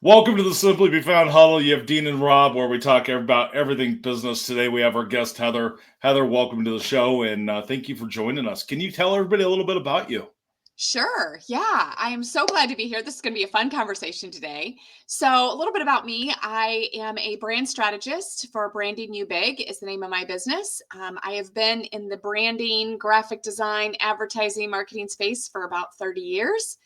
Welcome to the Simply Be Found Huddle. You have Dean and Rob, where we talk about everything business. Today we have our guest, Heather. Heather, welcome to the show, and thank you for joining us. Can you tell everybody a little bit about you? Sure. Yeah. I am so glad to be here. This is going to be a fun conversation today. So, a little bit about me. I am a brand strategist for Branding You Big is the name of my business. I have been in the branding, graphic design, advertising, marketing space for about 30 years.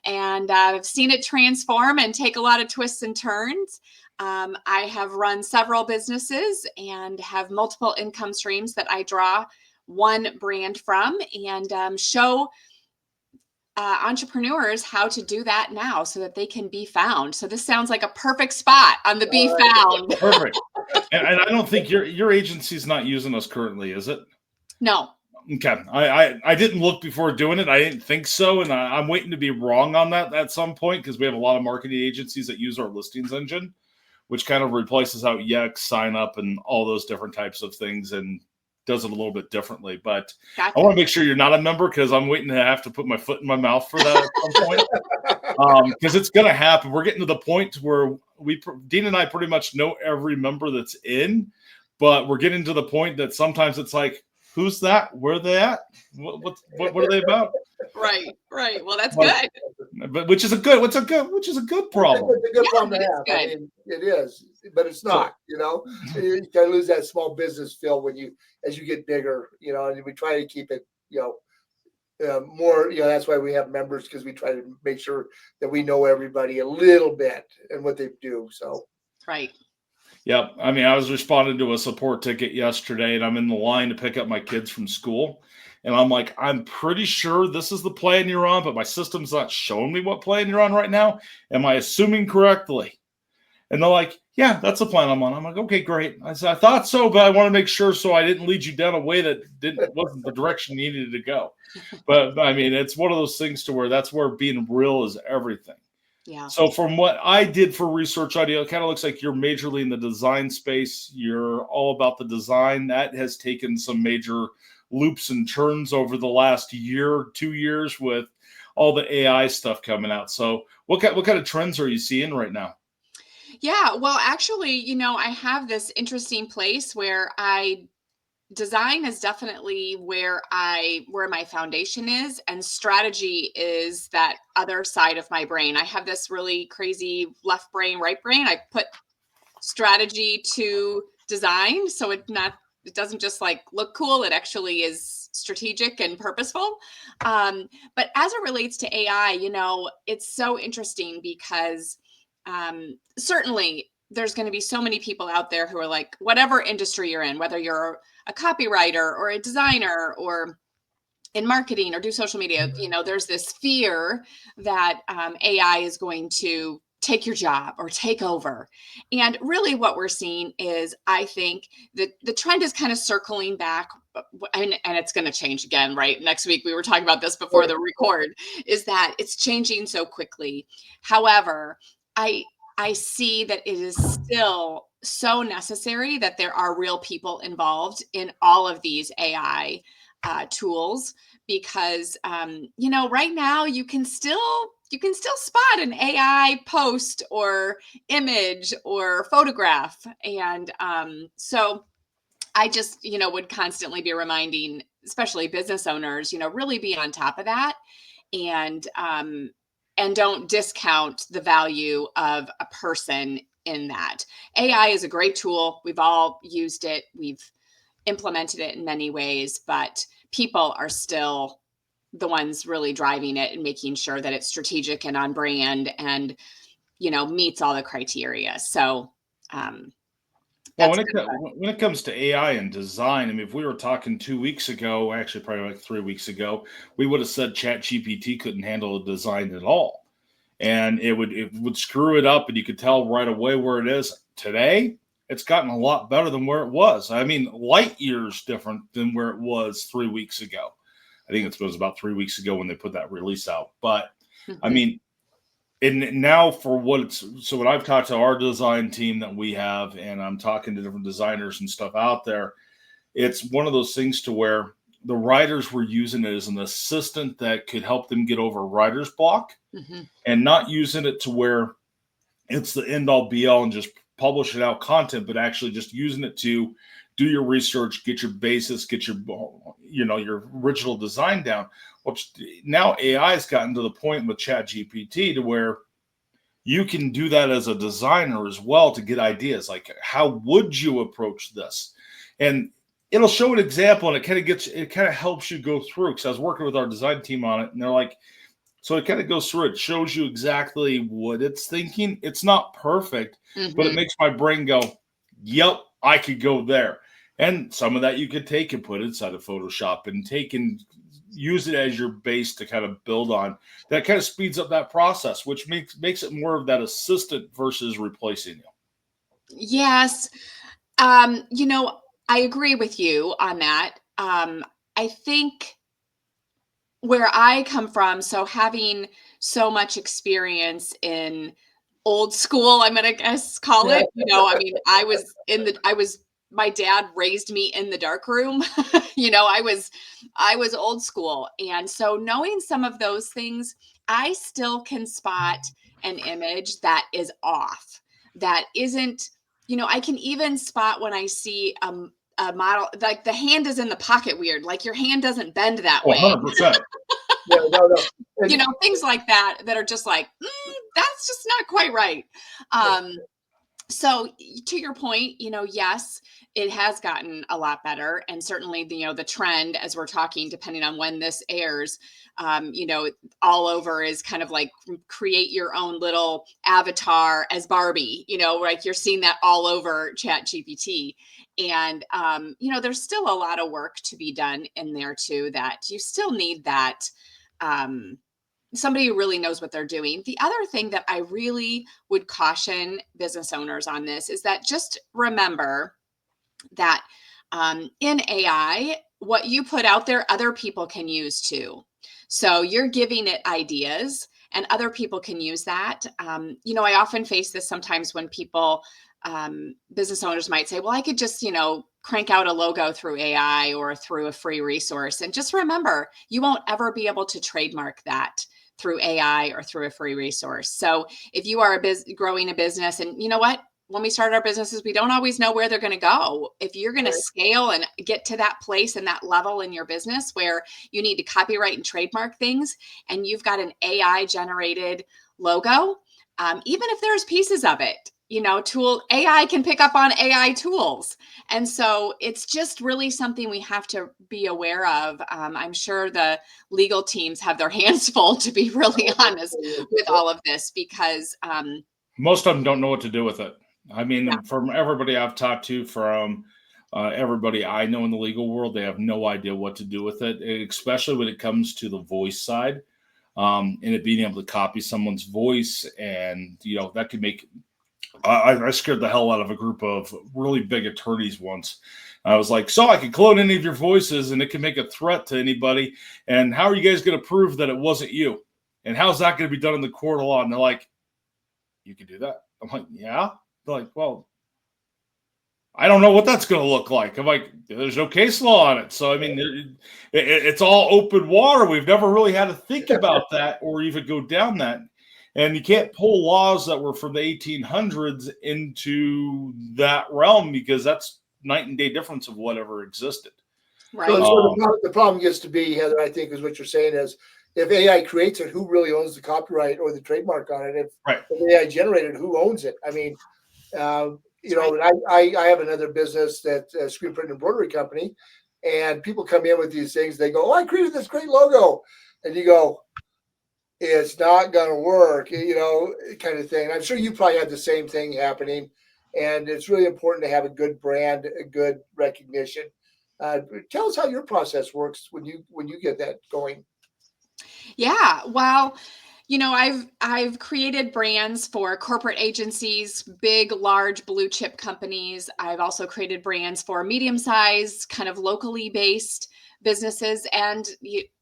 And I've seen it transform and take a lot of twists and turns. I have run several businesses and have multiple income streams that I draw one brand from and show entrepreneurs how to do that now so that they can be found. So this sounds like a perfect spot on the Be Found. Perfect. And I don't think your agency's not using us currently, is it? No. Okay. I didn't look before doing it. I didn't think so, and I'm waiting to be wrong on that at some point because we have a lot of marketing agencies that use our listings engine, which kind of replaces out Yext, sign up, and all those different types of things, and does it a little bit differently. But Gotcha. I want to make sure you're not a member because I'm waiting to have to put my foot in my mouth for that at some point. Because it's going to happen. We're getting to the point where Dean and I pretty much know every member that's in, but we're getting to the point that sometimes it's like, who's that? Where are they at? What are they about? Right. Well, that's good. But which is a good problem. It's a good problem to have. Good. I mean, it is, but it's not. You kind of lose that small business feel as you get bigger. And we try to keep it, more. That's why we have members, because we try to make sure that we know everybody a little bit and what they do. So right. Yep. I mean, I was responding to a support ticket yesterday, and I'm in the line to pick up my kids from school. And I'm like, I'm pretty sure this is the plan you're on, but my system's not showing me what plan you're on right now. Am I assuming correctly? And they're like, yeah, that's the plan I'm on. I'm like, okay, great. I said, I thought so, but I want to make sure so I didn't lead you down a way that wasn't the direction you needed to go. But I mean, it's one of those things to where that's where being real is everything. Yeah. So from what I did for research audio, it kind of looks like you're majorly in the design space. You're all about the design. That has taken some major loops and turns over the last year, 2 years with all the AI stuff coming out. So what kind of trends are you seeing right now? Yeah. Well, actually, I have this interesting place where design is definitely where my foundation is, and strategy is that other side of my brain. I have this really crazy left brain, right brain. I put strategy to design, so it doesn't just like look cool. It actually is strategic and purposeful. But as it relates to AI, it's so interesting because certainly there's going to be so many people out there who are like, whatever industry you're in, whether you're a copywriter or a designer or in marketing or do social media, there's this fear that AI is going to take your job or take over. And really what we're seeing is, I think that the trend is kind of circling back, and it's going to change again, right? Next week, we were talking about this before the record, is that it's changing so quickly. However, I see that it is still so necessary that there are real people involved in all of these AI tools, because right now you can still spot an AI post or image or photograph, and so I just would constantly be reminding, especially business owners, really be on top of that, and don't discount the value of a person in that. AI is a great tool. We've all used it. We've implemented it in many ways, but people are still the ones really driving it and making sure that it's strategic and on brand and, meets all the criteria. So, well, when it comes to AI and design, I mean, if we were talking 2 weeks ago, actually probably like 3 weeks ago, we would have said ChatGPT couldn't handle a design at all. And it would screw it up, and you could tell right away where it is. Today, it's gotten a lot better than where it was. I mean, light years different than where it was 3 weeks ago. I think it was about 3 weeks ago when they put that release out. But I mean, and now for when I've talked to our design team that we have, and I'm talking to different designers and stuff out there, it's one of those things to where the writers were using it as an assistant that could help them get over writer's block, and not using it to where it's the end all be all and just publishing out content, but actually just using it to do your research, get your basis, get your, your original design down. Which now AI has gotten to the point with ChatGPT to where you can do that as a designer as well to get ideas. Like, how would you approach this? And it'll show an example, and it kind of helps you go through. Because I was working with our design team on it, and they're like, so it kind of goes through. It shows you exactly what it's thinking. It's not perfect, but it makes my brain go, "Yep, I could go there." And some of that you could take and put inside of Photoshop and use it as your base to kind of build on. That kind of speeds up that process, which makes it more of that assistant versus replacing you. Yes. I agree with you on that. I think where I come from, so having so much experience in old school, I'm gonna call it. My dad raised me in the dark room. I was old school. And so knowing some of those things, I still can spot an image that is off, that isn't, I can even spot when I see a model, like the hand is in the pocket weird, like your hand doesn't bend that way. 100%. Yeah, no. Things like that are just like, that's just not quite right. So to your point, yes, it has gotten a lot better. And certainly, the trend, as we're talking, depending on when this airs, all over is kind of like create your own little avatar as Barbie, like you're seeing that all over ChatGPT. And, there's still a lot of work to be done in there too, that you still need that, somebody who really knows what they're doing. The other thing that I really would caution business owners on this is that just remember that in AI, what you put out there, other people can use too. So you're giving it ideas and other people can use that. I often face this sometimes when people, business owners might say, well, I could just, crank out a logo through AI or through a free resource. And just remember, you won't ever be able to trademark that through AI or through a free resource. So if you are growing a business, and you know what, when we start our businesses, we don't always know where they're going to go. If you're going to scale and get to that place and that level in your business where you need to copyright and trademark things, and you've got an AI generated logo, even if there's pieces of it, AI can pick up on AI tools. And so it's just really something we have to be aware of. I'm sure the legal teams have their hands full, to be really honest, with all of this, because most of them don't know what to do with it. I mean, from everybody I've talked to, from everybody I know in the legal world, they have no idea what to do with it, especially when it comes to the voice side, and it being able to copy someone's voice. And, that could make, I scared the hell out of a group of really big attorneys once. I was like, so I can clone any of your voices and it can make a threat to anybody. And how are you guys going to prove that it wasn't you? And how's that going to be done in the court of law? And they're like, you can do that. I'm like, yeah. They're like, well, I don't know what that's going to look like. I'm like, there's no case law on it. So, I mean, it's all open water. We've never really had to think about that or even go down that. And you can't pull laws that were from the 1800s into that realm, because that's night and day difference of whatever existed. Right. So the problem gets to be, Heather, I think, is what you're saying is, if AI creates it, who really owns the copyright or the trademark on it? If AI generated, who owns it? I mean, I have another business that's a screen print and embroidery company, and people come in with these things. They go, "Oh, I created this great logo," and you go, "It's not going to work," kind of thing. And I'm sure you probably had the same thing happening, and it's really important to have a good brand, a good recognition. Tell us how your process works when you get that going. Yeah, well, I've created brands for corporate agencies, big, large blue chip companies. I've also created brands for medium-sized, kind of locally based businesses. And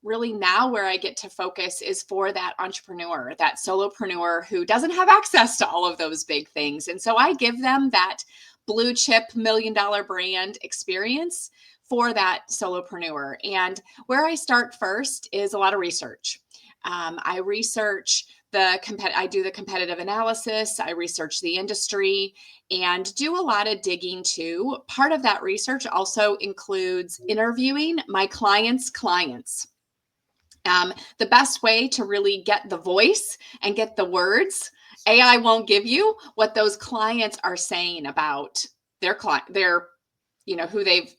really now where I get to focus is for that entrepreneur, that solopreneur who doesn't have access to all of those big things. And so I give them that blue chip $1 million brand experience for that solopreneur. And where I start first is a lot of research. I research I do the competitive analysis. I research the industry and do a lot of digging too. Part of that research also includes interviewing my clients' clients. The best way to really get the voice and get the words, AI won't give you what those clients are saying about their client, who they've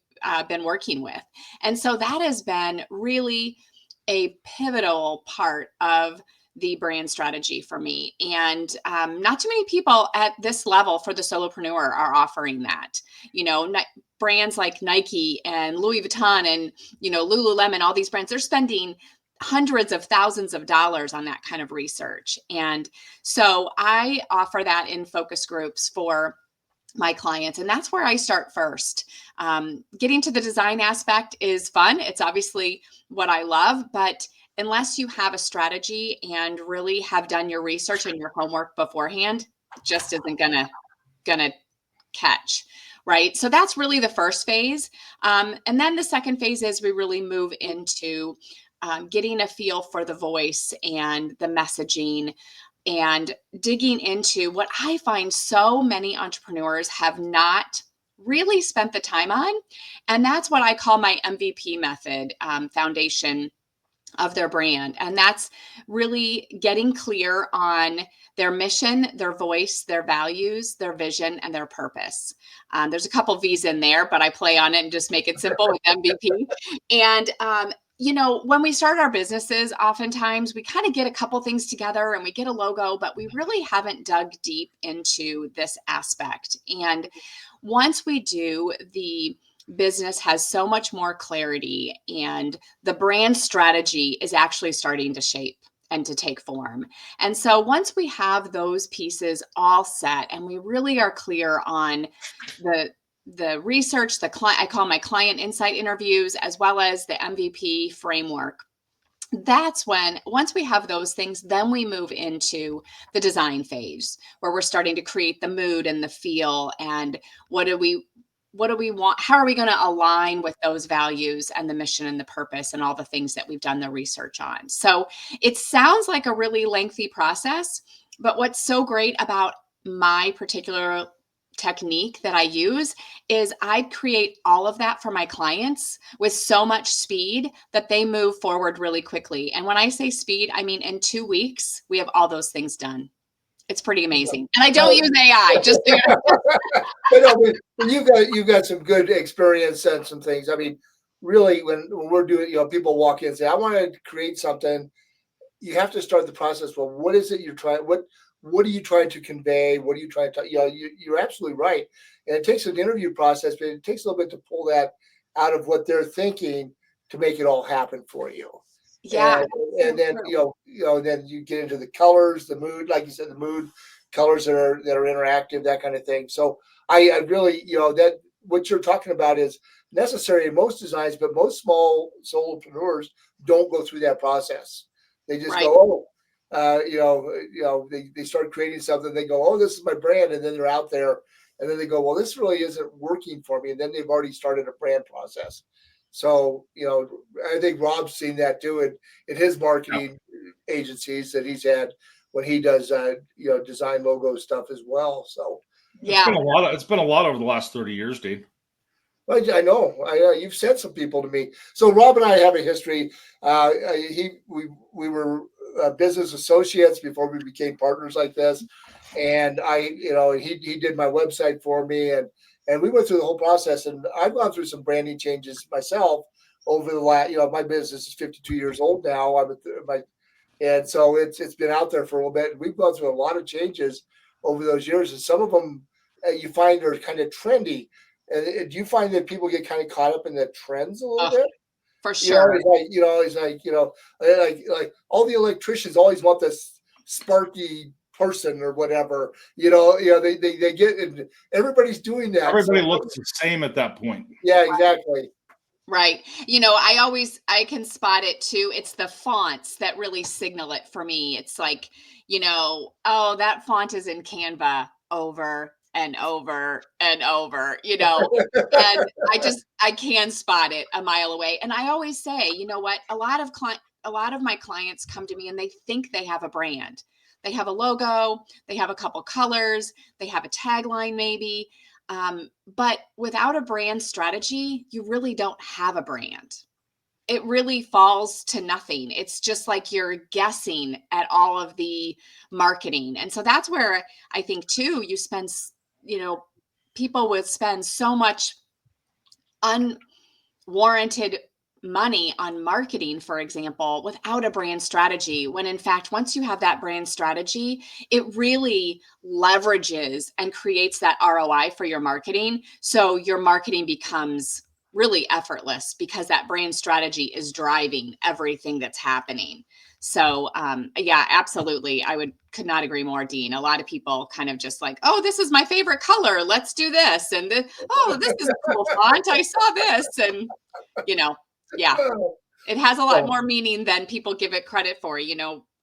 been working with. And so that has been really a pivotal part of the brand strategy for me. And not too many people at this level for the solopreneur are offering that. Brands like Nike and Louis Vuitton and, Lululemon, all these brands, they're spending hundreds of thousands of dollars on that kind of research. And so I offer that in focus groups for my clients. And that's where I start first. Getting to the design aspect is fun. It's obviously what I love, but unless you have a strategy and really have done your research and your homework beforehand, just isn't gonna catch. Right. So that's really the first phase. And then the second phase is we really move into getting a feel for the voice and the messaging and digging into what I find so many entrepreneurs have not really spent the time on. And that's what I call my MVP method, foundation of their brand. And that's really getting clear on their mission, their voice, their values, their vision, and their purpose. There's a couple V's in there, but I play on it and just make it simple with MVP. And when we start our businesses, oftentimes we kind of get a couple things together and we get a logo, but we really haven't dug deep into this aspect. And once we do, the business has so much more clarity and the brand strategy is actually starting to shape and to take form. And so once we have those pieces all set and we really are clear on the research, I call my client insight interviews, as well as the MVP framework. That's when, once we have those things, then we move into the design phase where we're starting to create the mood and the feel and what do we want? How are we going to align with those values and the mission and the purpose and all the things that we've done the research on? So it sounds like a really lengthy process, but what's so great about my particular technique that I use is I create all of that for my clients with so much speed that they move forward really quickly. And when I say speed, I mean in 2 weeks, we have all those things done. It's pretty amazing. And I don't use AI, just But no, but you've got some good experience and some things. I mean, really, when we're doing, people walk in and say, I want to create something. You have to start the process. Well, what is it you're trying? What are you trying to convey? What are you trying to? You're absolutely right. And it takes an interview process, but it takes a little bit to pull that out of what they're thinking to make it all happen for you. Yeah. And then then you get into the colors, the mood, like you said, the mood, colors that are interactive, that kind of thing. So I really, that what you're talking about is necessary in most designs, but most small solopreneurs don't go through that process. They just go, they start creating something. They go, oh, this is my brand. And then they're out there and then they go, well, this really isn't working for me. And then they've already started a brand process. So, I think Rob's seen that too in his marketing agencies that he's had when he does, design logo stuff as well. So, yeah, it's been a lot over the last 30 years, Dave. Well, I know. You've sent some people to me. So Rob and I have a history. We were business associates before we became partners like this, and he did my website for me, and we went through the whole process. And I've gone through some branding changes myself over the last. My business is 52 years old now. And so it's been out there for a little bit. We've gone through a lot of changes over those years, and some of them you find are kind of trendy. And do you find that people get kind of caught up in the trends a little bit? For sure. It's like all the electricians always want this sparky person or whatever. They get, and everybody's doing that. Everybody looks the same at that point. Yeah, exactly. Right. I can spot it too. It's the fonts that really signal it for me. It's like, oh, that font is in Canva over and over and over, and I can spot it a mile away. And I always say, you know what, a lot of a lot of my clients come to me and they think they have a brand. They have a logo, they have a couple colors, they have a tagline maybe. But without a brand strategy, you really don't have a brand. It really falls to nothing. It's just like you're guessing at all of the marketing. And so that's where I think too, you spend, people would spend so much unwarranted money on marketing, for example, without a brand strategy, when in fact, once you have that brand strategy, it really leverages and creates that ROI for your marketing. So your marketing becomes really effortless because that brand strategy is driving everything that's happening. So yeah, absolutely. Could not agree more, Dean. A lot of people kind of just like, oh, this is my favorite color. Let's do this. And oh, this is a cool font. I saw this. And, yeah, it has a lot more meaning than people give it credit for.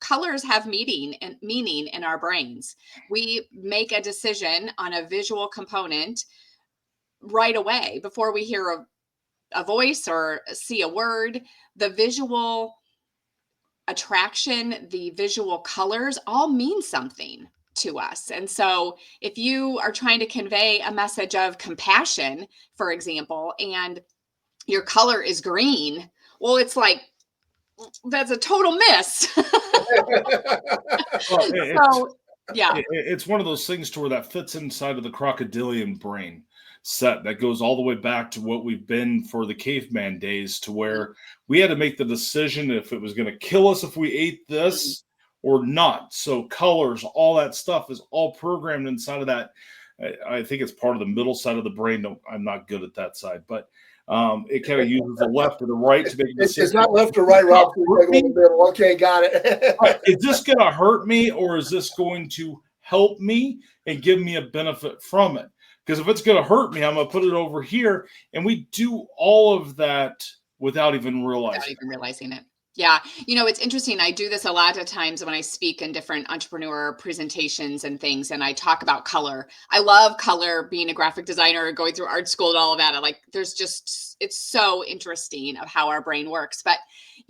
Colors have meaning in our brains. We make a decision on a visual component right away before we hear a voice or see a word. The visual attraction, the visual colors all mean something to us. And so if you are trying to convey a message of compassion, for example, and your color is green, well, it's like, that's a total miss. It's one of those things to where that fits inside of the crocodilian brain set that goes all the way back to what we've been for the caveman days, to where we had to make the decision if it was going to kill us if we ate this or not. So colors, all that stuff is all programmed inside of that. I think it's part of the middle side of the brain. I'm not good at that side, but it kind of uses the left or the right to make decisions. It's not left or right, Rob. Okay, got it. Right. Is this going to hurt me, or is this going to help me and give me a benefit from it? Because if it's going to hurt me, I'm going to put it over here. And we do all of that without even realizing it. Yeah. It's interesting. I do this a lot of times when I speak in different entrepreneur presentations and things, and I talk about color. I love color, being a graphic designer, going through art school and all of that. It's so interesting of how our brain works. But,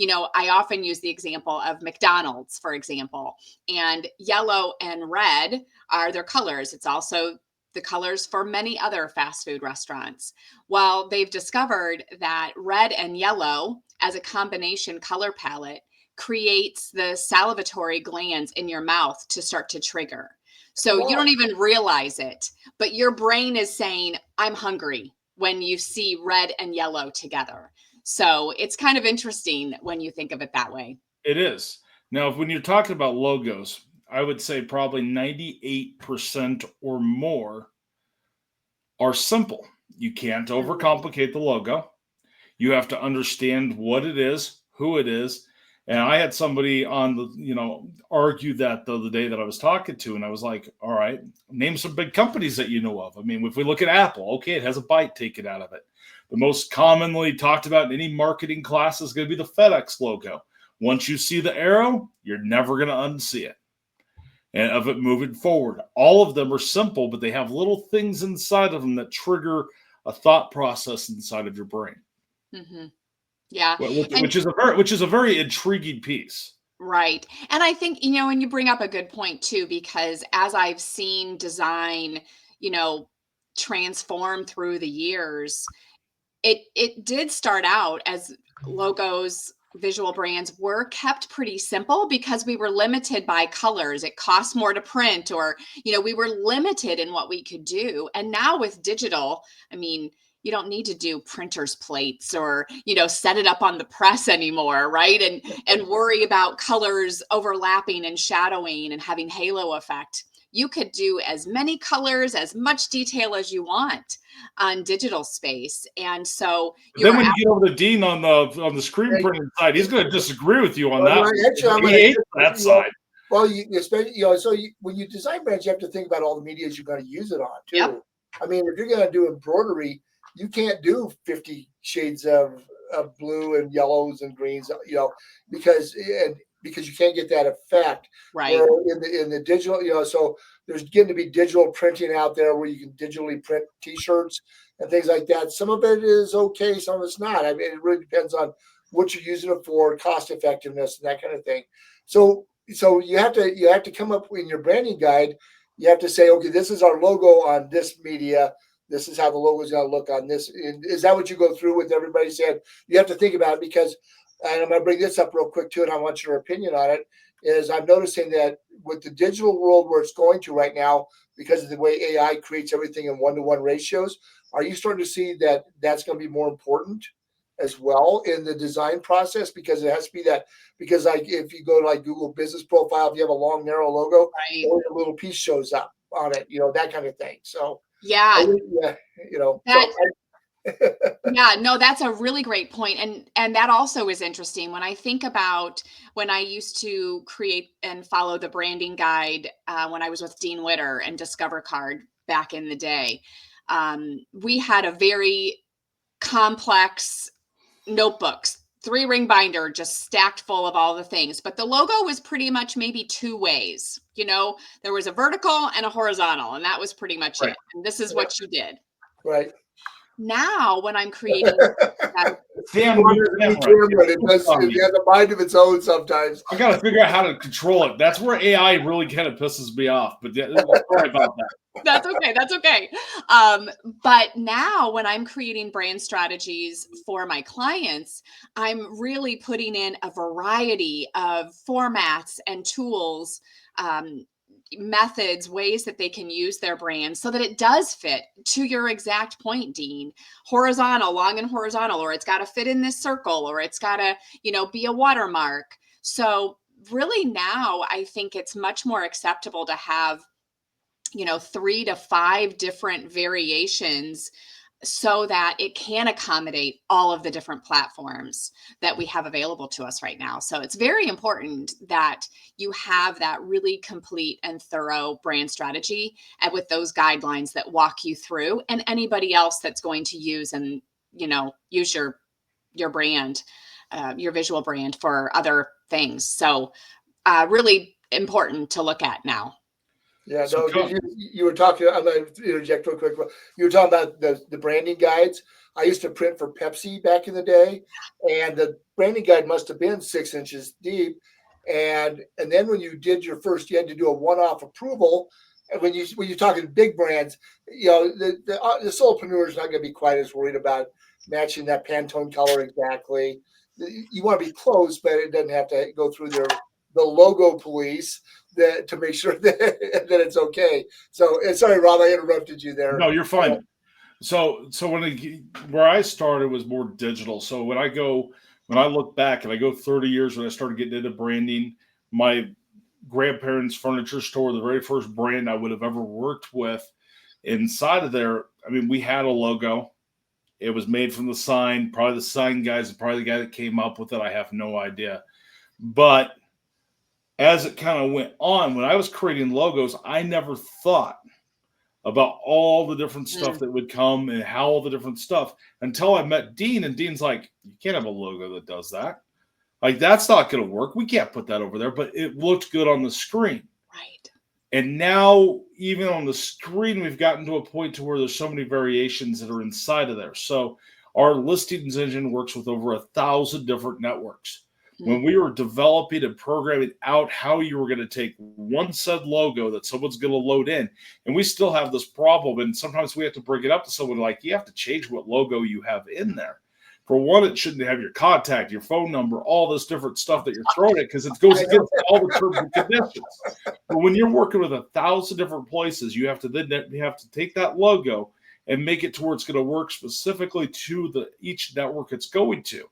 I often use the example of McDonald's, for example, and yellow and red are their colors. It's also the colors for many other fast food restaurants. Well, they've discovered that red and yellow as a combination color palette creates the salivatory glands in your mouth to start to trigger. So you don't even realize it, but your brain is saying, I'm hungry, when you see red and yellow together. So it's kind of interesting when you think of it that way. It is. Now, when you're talking about logos, I would say probably 98% or more are simple. You can't overcomplicate the logo. You have to understand what it is, who it is. And I had somebody on argue that the other day that I was talking to, and I was like, all right, name some big companies that you know of. I mean, if we look at Apple, okay, it has a bite taken out of it. The most commonly talked about in any marketing class is going to be the FedEx logo. Once you see the arrow, you're never going to unsee it. And of it moving forward, all of them are simple, but they have little things inside of them that trigger a thought process inside of your brain. Mm-hmm. Yeah, which is a very intriguing piece. Right. And I think, and you bring up a good point too, because as I've seen design, transform through the years, it did start out as logos, visual brands were kept pretty simple because we were limited by colors. It cost more to print, or, we were limited in what we could do. And now with digital, you don't need to do printer's plates or, set it up on the press anymore, right? And worry about colors overlapping and shadowing and having halo effect. You could do as many colors, as much detail as you want on digital space. And so then when you get over to Dean on the screen printing side, he's going to disagree with you on that. He hates that side. Well, when you design brands, you have to think about all the medias you're going to use it on too. Yep. If you're going to do embroidery, you can't do 50 shades of blue and yellows and greens, because you can't get that effect. Right. In the digital, so there's getting to be digital printing out there where you can digitally print T-shirts and things like that. Some of it is okay, some of it's not. It really depends on what you're using it for, cost effectiveness, and that kind of thing. So you have to come up in your branding guide. You have to say, okay, this is our logo on this media. This is how the logo is going to look on this. And is that what you go through with everybody said? You have to think about it because, and I'm going to bring this up real quick too, and I want your opinion on it, is I'm noticing that with the digital world where it's going to right now, because of the way AI creates everything in one-to-one ratios, are you starting to see that that's going to be more important as well in the design process? Because it has to be that, because like if you go to like Google Business Profile, if you have a long, narrow logo, Right. only a little piece shows up on it, that kind of thing. So Yeah. Yeah, no, that's a really great point. And that also is interesting. When I think about when I used to create and follow the branding guide, when I was with Dean Witter and Discover Card back in the day, we had a very complex notebooks, 3-ring binder, just stacked full of all the things. But the logo was pretty much maybe 2 ways. There was a vertical and a horizontal, and that was pretty much it. And this is what you did. Right. Now, when I'm creating that, it has a mind of its own sometimes. I got to figure out how to control it. That's where AI really kind of pisses me off. But sorry about that. That's okay. That's okay. But now when I'm creating brand strategies for my clients, I'm really putting in a variety of formats and tools, methods, ways that they can use their brand so that it does fit to your exact point, Dean. Horizontal, long and horizontal, or it's got to fit in this circle, or it's got to, be a watermark. So really now I think it's much more acceptable to have 3 to 5 different variations so that it can accommodate all of the different platforms that we have available to us right now. So it's very important that you have that really complete and thorough brand strategy and with those guidelines that walk you through, and anybody else that's going to use and, use your brand, your visual brand for other things. So really important to look at now. Yeah, so you were talking, I'm going to interject real quick. You were talking about the branding guides. I used to print for Pepsi back in the day, and the branding guide must have been 6 inches deep. And then when you did you had to do a one-off approval. And when you're talking big brands, the solopreneur is not going to be quite as worried about matching that Pantone color exactly. You want to be close, but it doesn't have to go through the logo police to make sure that it's okay. So sorry, Rob, I interrupted you there. No, you're fine. So where I started was more digital. So when I look back and I go 30 years when I started getting into branding, my grandparents' furniture store, the very first brand I would have ever worked with, inside of there, I mean, we had a logo. It was made from the sign. Probably the sign guys, probably the guy that came up with it. I have no idea. But as it kind of went on, when I was creating logos, I never thought about all the different stuff that would come and how all the different stuff until I met Dean. And Dean's like, you can't have a logo that does that. Like, that's not going to work. We can't put that over there, but it looked good on the screen. Right. And now even on the screen, we've gotten to a point to where there's so many variations that are inside of there. So our listings engine works with over 1,000 different networks. When we were developing and programming out how you were going to take one said logo that someone's going to load in, and we still have this problem, and sometimes we have to bring it up to someone like, you have to change what logo you have in there. For one, it shouldn't have your contact, your phone number, all this different stuff that you're throwing it because it goes against all the terms and conditions. But when you're working with 1,000 different places, you have to take that logo and make it to where it's going to work specifically to each network it's going to.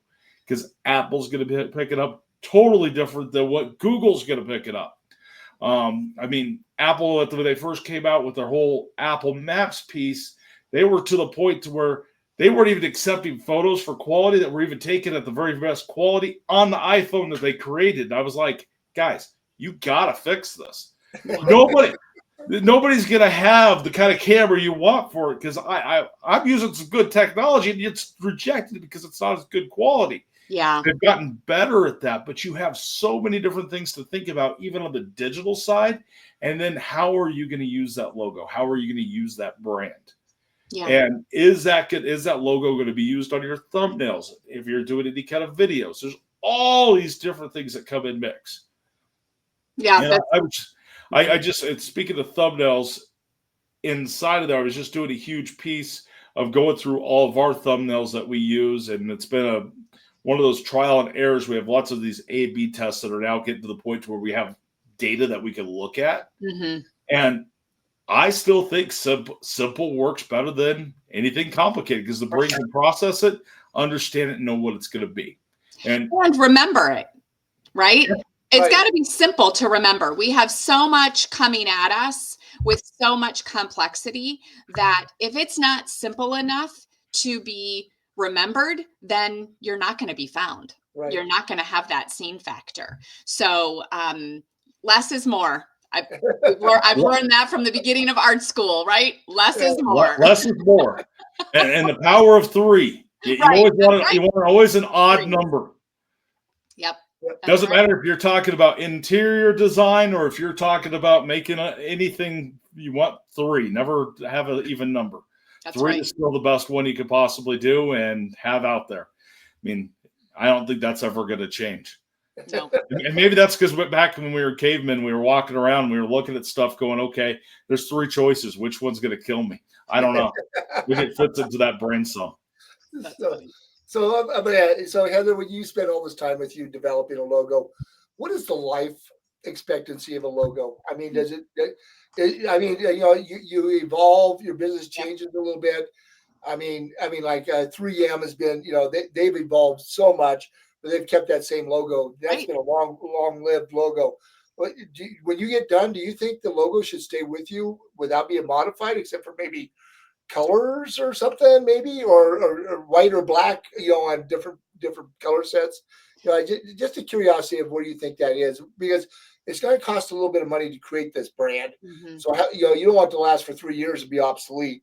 Because Apple's going to pick it up totally different than what Google's going to pick it up. I mean, Apple, when they first came out with their whole Apple Maps piece, they were to the point to where they weren't even accepting photos for quality that were even taken at the very best quality on the iPhone that they created. And I was like, guys, you got to fix this. Nobody's going to have the kind of camera you want for it because I'm using some good technology and it's rejected because it's not as good quality. Yeah. They've gotten better at that, but you have so many different things to think about, even on the digital side. And then how are you going to use that logo? How are you going to use that brand? Yeah. And is that good? Is that logo going to be used on your thumbnails? If you're doing any kind of videos, there's all these different things that come in mix. Yeah. And I just, speaking of thumbnails, inside of there, I was just doing a huge piece of going through all of our thumbnails that we use. And it's been one of those trial and errors. We have lots of these A/B tests that are now getting to the point where we have data that we can look at. Mm-hmm. And I still think simple works better than anything complicated, because the brain can process it, understand it, and know what it's going to be. And remember it, right? Yeah, it's got to be simple to remember. We have so much coming at us with so much complexity that if it's not simple enough to be remembered, then you're not going to be found. Right. You're not going to have that scene factor. So less is more. I've learned that from the beginning of art school, right? Less is more. Less is more. And the power of three. You always want always an odd number. Yep. Doesn't matter if you're talking about interior design or if you're talking about making anything, you want three. Never have an even number. Three is still the best one you could possibly do and have out there. I mean, I don't think that's ever going to change. No. And maybe that's because back when we were cavemen, we were walking around, we were looking at stuff going, okay, there's three choices. Which one's going to kill me? I don't know. It fits into that brain cell. So Heather, when you spend all this time with you developing a logo, what is the life expectancy of a logo? I mean, does it you evolve, your business changes a little bit. I mean, like 3M has been, they've evolved so much, but they've kept that same logo. That's been a long-lived logo. But when you get done, do you think the logo should stay with you without being modified, except for maybe colors or something, maybe, or white or black, on different color sets? Just a curiosity of where you think that is, because it's going to cost a little bit of money to create this brand. Mm-hmm. So you don't want it to last for 3 years and be obsolete.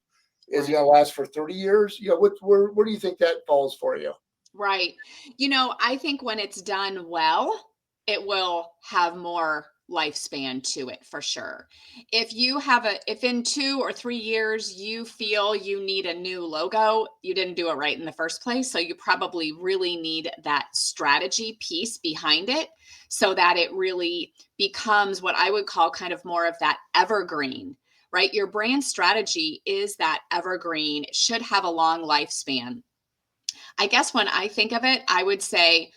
Is it going to last for 30 years? Where do you think that falls for you? Right. I think when it's done well, it will have more lifespan to it for sure. If in 2 or 3 years you feel you need a new logo, you didn't do it right in the first place. So you probably really need that strategy piece behind it so that it really becomes what I would call kind of more of that evergreen, right? Your brand strategy is that evergreen. It should have a long lifespan. I guess when I think of it, I would say,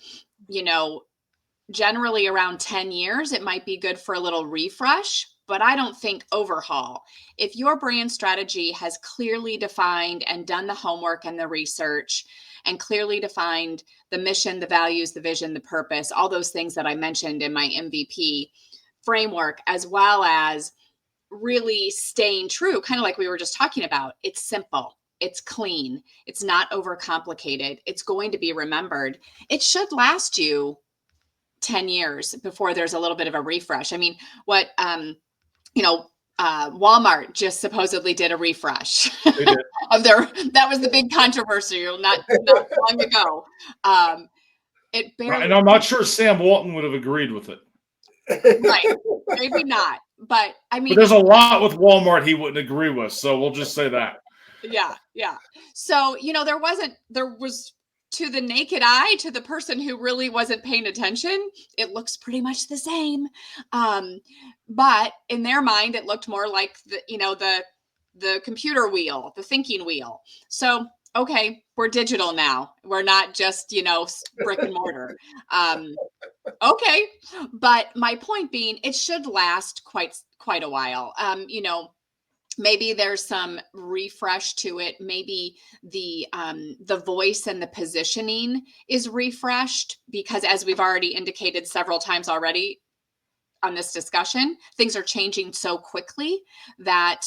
generally around 10 years, it might be good for a little refresh, but I don't think overhaul. If your brand strategy has clearly defined and done the homework and the research and clearly defined the mission, the values, the vision, the purpose, all those things that I mentioned in my MVP framework, as well as really staying true, kind of like we were just talking about, it's simple. It's clean. It's not overcomplicated. It's going to be remembered. It should last you 10 years before there's a little bit of a refresh. I mean, what, Walmart just supposedly did a refresh of that was the big controversy not long ago. And I'm not sure Sam Walton would have agreed with it. Right. Maybe not. But I mean, but there's a lot with Walmart he wouldn't agree with. So we'll just say that. Yeah. So, there was to the naked eye, to the person who really wasn't paying attention, it looks pretty much the same. But in their mind, it looked more like the computer wheel, the thinking wheel. So, okay, we're digital now. We're not just, brick and mortar. Okay. But my point being, it should last quite a while. Maybe there's some refresh to it. Maybe the voice and the positioning is refreshed because, as we've already indicated several times already on this discussion, things are changing so quickly that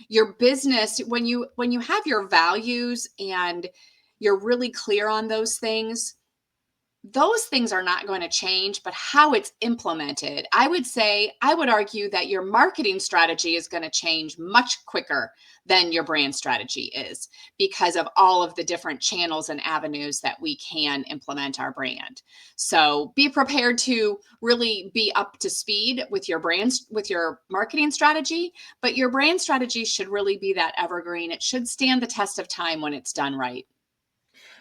your business, when you have your values and you're really clear on those things, those things are not going to change, but how it's implemented, I would argue that your marketing strategy is going to change much quicker than your brand strategy is, because of all of the different channels and avenues that we can implement our brand. So be prepared to really be up to speed with your brands, with your marketing strategy, but your brand strategy should really be that evergreen. It should stand the test of time when it's done right.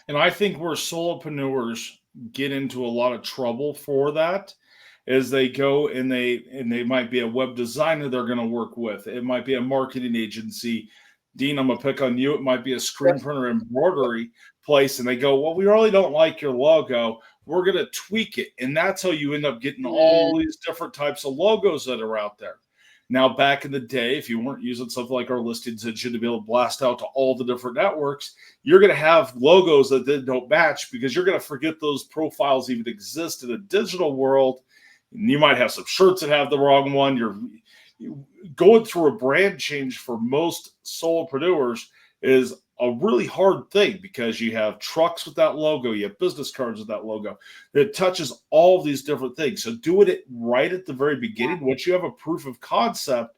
And I think where solopreneurs get into a lot of trouble for that is they go and they might be a web designer they're going to work with. It might be a marketing agency. Dean, I'm gonna pick on you. It might be a screen printer embroidery place, and they go, "Well, we really don't like your logo. We're gonna tweak it," and that's how you end up getting all these different types of logos that are out there. Now, back in the day, if you weren't using something like our listings engine to be able to blast out to all the different networks, you're going to have logos that then don't match because you're going to forget those profiles even exist in a digital world. And you might have some shirts that have the wrong one. You're going through a brand change for most solopreneurs is a really hard thing because you have trucks with that logo, you have business cards with that logo. It touches all of these different things. So doing it right at the very beginning, once you have a proof of concept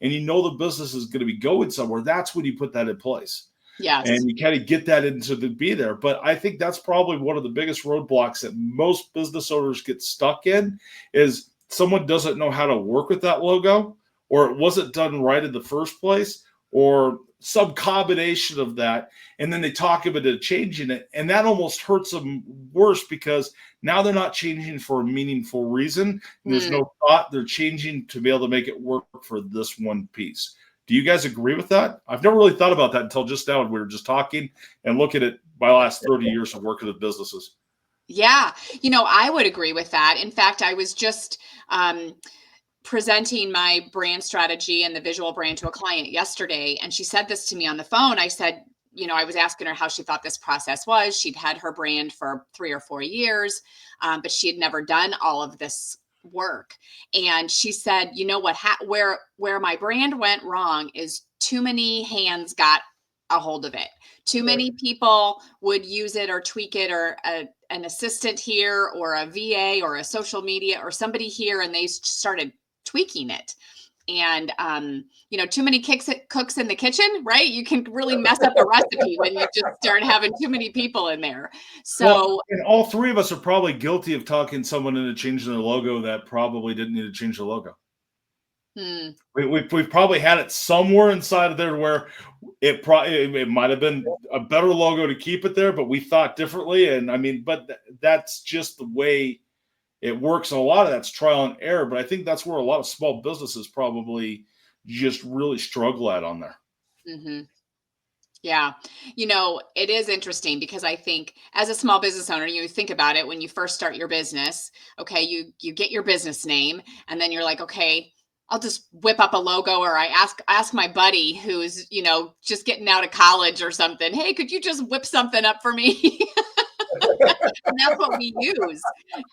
and you know the business is going to be going somewhere, that's when you put that in place. Yes. And you kind of get that into the be there. But I think that's probably one of the biggest roadblocks that most business owners get stuck in is someone doesn't know how to work with that logo, or it wasn't done right in the first place, or some combination of that. And then they talk about it changing it. And that almost hurts them worse because now they're not changing for a meaningful reason. And there's no thought. They're changing to be able to make it work for this one piece. Do you guys agree with that? I've never really thought about that until just now. We were just talking and looking at my last 30 years of working with businesses. Yeah, I would agree with that. In fact, I was just presenting my brand strategy and the visual brand to a client yesterday, and she said this to me on the phone. I said, I was asking her how she thought this process was. She'd had her brand for 3 or 4 years, but she had never done all of this work. And she said, where my brand went wrong is too many hands got a hold of it. Too many people would use it or tweak it, or an assistant here or a VA or a social media or somebody here, and they started tweaking it. And, too many cooks in the kitchen, right? You can really mess up a recipe when you just start having too many people in there. So, and all three of us are probably guilty of talking someone into changing their logo that probably didn't need to change the logo. We've probably had it somewhere inside of there where it might have been a better logo to keep it there, but we thought differently. And but that's just the way it works. And a lot of that's trial and error. But I think that's where a lot of small businesses probably just really struggle on there. Mm-hmm. Yeah. It is interesting because I think as a small business owner, you think about it when you first start your business. Okay. You get your business name, and then you're like, okay, I'll just whip up a logo, or I ask my buddy who's, just getting out of college or something. Hey, could you just whip something up for me? And that's what we use.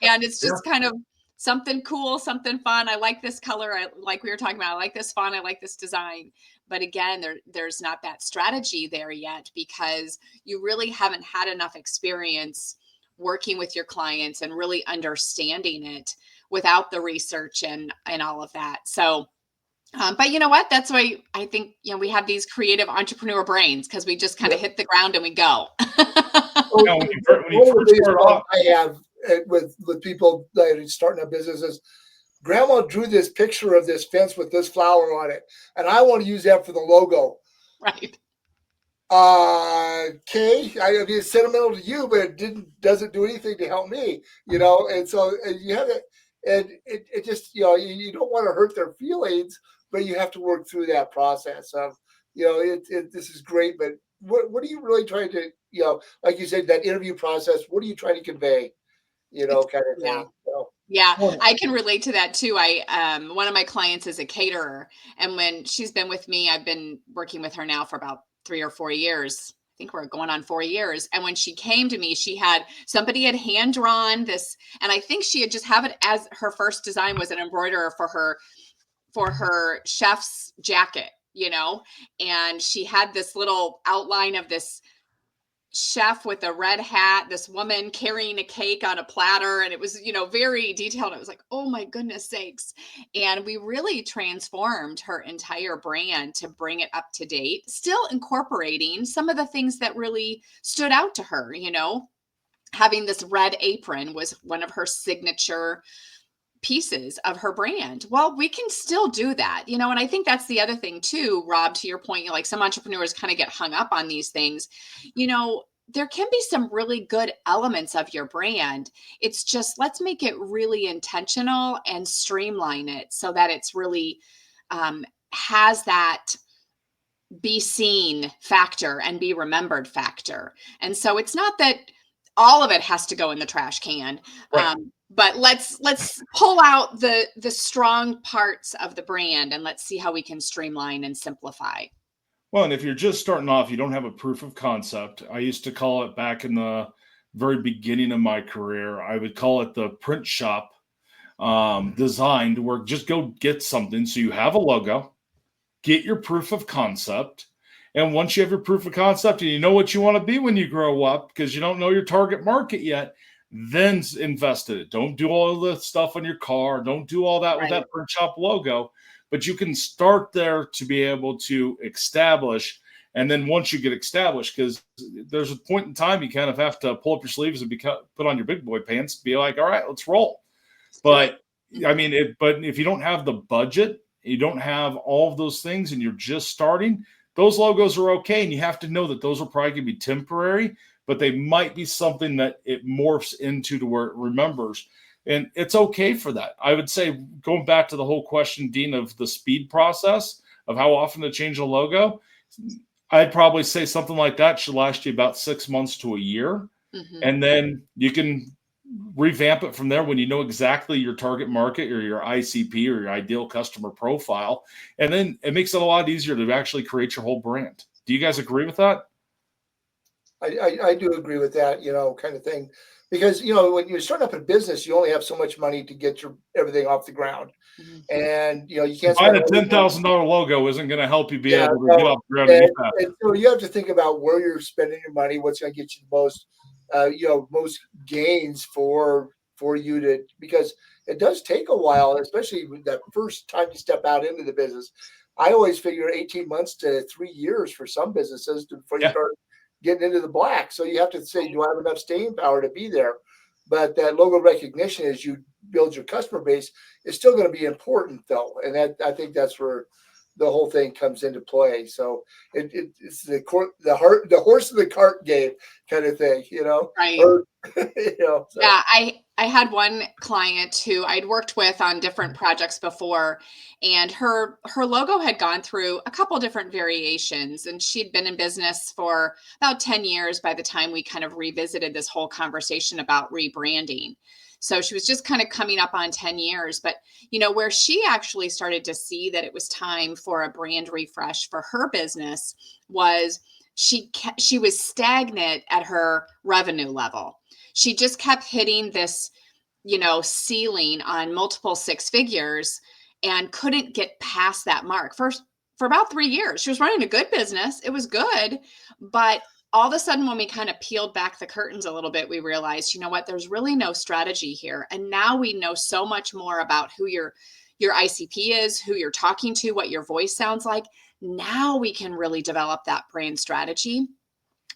And it's just kind of something cool, something fun. I like this color. Like we were talking about, I like this font. I like this design. But again, there's not that strategy there yet because you really haven't had enough experience working with your clients and really understanding it without the research and all of that. So, but you know what? That's why I think, we have these creative entrepreneur brains, because we just kind of hit the ground and we go. When you first start off, I have with people that are starting up businesses. Grandma drew this picture of this fence with this flower on it, and I want to use that for the logo. Right. Okay, I mean, it's sentimental to you, but it doesn't do anything to help me, And so you have it, and it just, you don't want to hurt their feelings, but you have to work through that process of, this is great, but what are you really trying to, like you said, that interview process, what are you trying to convey, kind of thing. Yeah, I can relate to that too. One of my clients is a caterer, and when she's been with me, I've been working with her now for about 3 or 4 years. I think we're going on 4 years. And when she came to me, somebody had hand drawn this, and I think she had just have it as her first design was an embroiderer for her chef's jacket, and she had this little outline of this chef with a red hat, this woman carrying a cake on a platter. And it was, very detailed. I was like, oh my goodness sakes. And we really transformed her entire brand to bring it up to date, still incorporating some of the things that really stood out to her. Having this red apron was one of her signature pieces of her brand. Well, we can still do that, and I think that's the other thing too, Rob, to your point, like some entrepreneurs kind of get hung up on these things. There can be some really good elements of your brand. It's just, let's make it really intentional and streamline it so that it's really has that be seen factor and be remembered factor. And so it's not that all of it has to go in the trash can. Right. But let's pull out the strong parts of the brand and let's see how we can streamline and simplify. Well, and if you're just starting off, you don't have a proof of concept. I used to call it, back in the very beginning of my career, I would call it the print shop design, where just go get something. So you have a logo, get your proof of concept. And once you have your proof of concept and you know what you want to be when you grow up, because you don't know your target market yet, then invest in it. Don't do all the stuff on your car. Don't do all that with that print shop logo. But you can start there to be able to establish. And then once you get established, because there's a point in time you kind of have to pull up your sleeves and put on your big boy pants, be like, all right, let's roll. But I mean, but if you don't have the budget, you don't have all of those things, and you're just starting, those logos are okay. And you have to know that those are probably going to be temporary, but they might be something that it morphs into to where it remembers. And it's okay for that. I would say, going back to the whole question, Dean, of the speed process of how often to change a logo, I'd probably say something like that should last you about 6 months to a year. Mm-hmm. And then you can revamp it from there when you know exactly your target market or your ICP or your ideal customer profile. And then it makes it a lot easier to actually create your whole brand. Do you guys agree with that? I do agree with that, kind of thing. Because, when you're starting up a business, you only have so much money to get everything off the ground. Mm-hmm. And, you can't find a $10,000 logo isn't going to help you be able to get off the ground. And so you have to think about where you're spending your money, what's going to get you the most, most gains for you to, because it does take a while, especially that first time you step out into the business. I always figure 18 months to 3 years for some businesses before you start getting into the black. So you have to say, do I have enough staying power to be there? But that logo recognition, as you build your customer base, is still going to be important, though. And I think that's where the whole thing comes into play. So it's the horse of the cart game kind of thing, Right. So. Yeah, I had one client who I'd worked with on different projects before, and her logo had gone through a couple different variations, and she'd been in business for about 10 years by the time we kind of revisited this whole conversation about rebranding. So she was just kind of coming up on 10 years, but where she actually started to see that it was time for a brand refresh for her business was she was stagnant at her revenue level. She just kept hitting this, ceiling on multiple 6 figures and couldn't get past that mark for about 3 years. She was running a good business. It was good. But all of a sudden, when we kind of peeled back the curtains a little bit, we realized, there's really no strategy here. And now we know so much more about who your ICP is, who you're talking to, what your voice sounds like. Now we can really develop that brand strategy.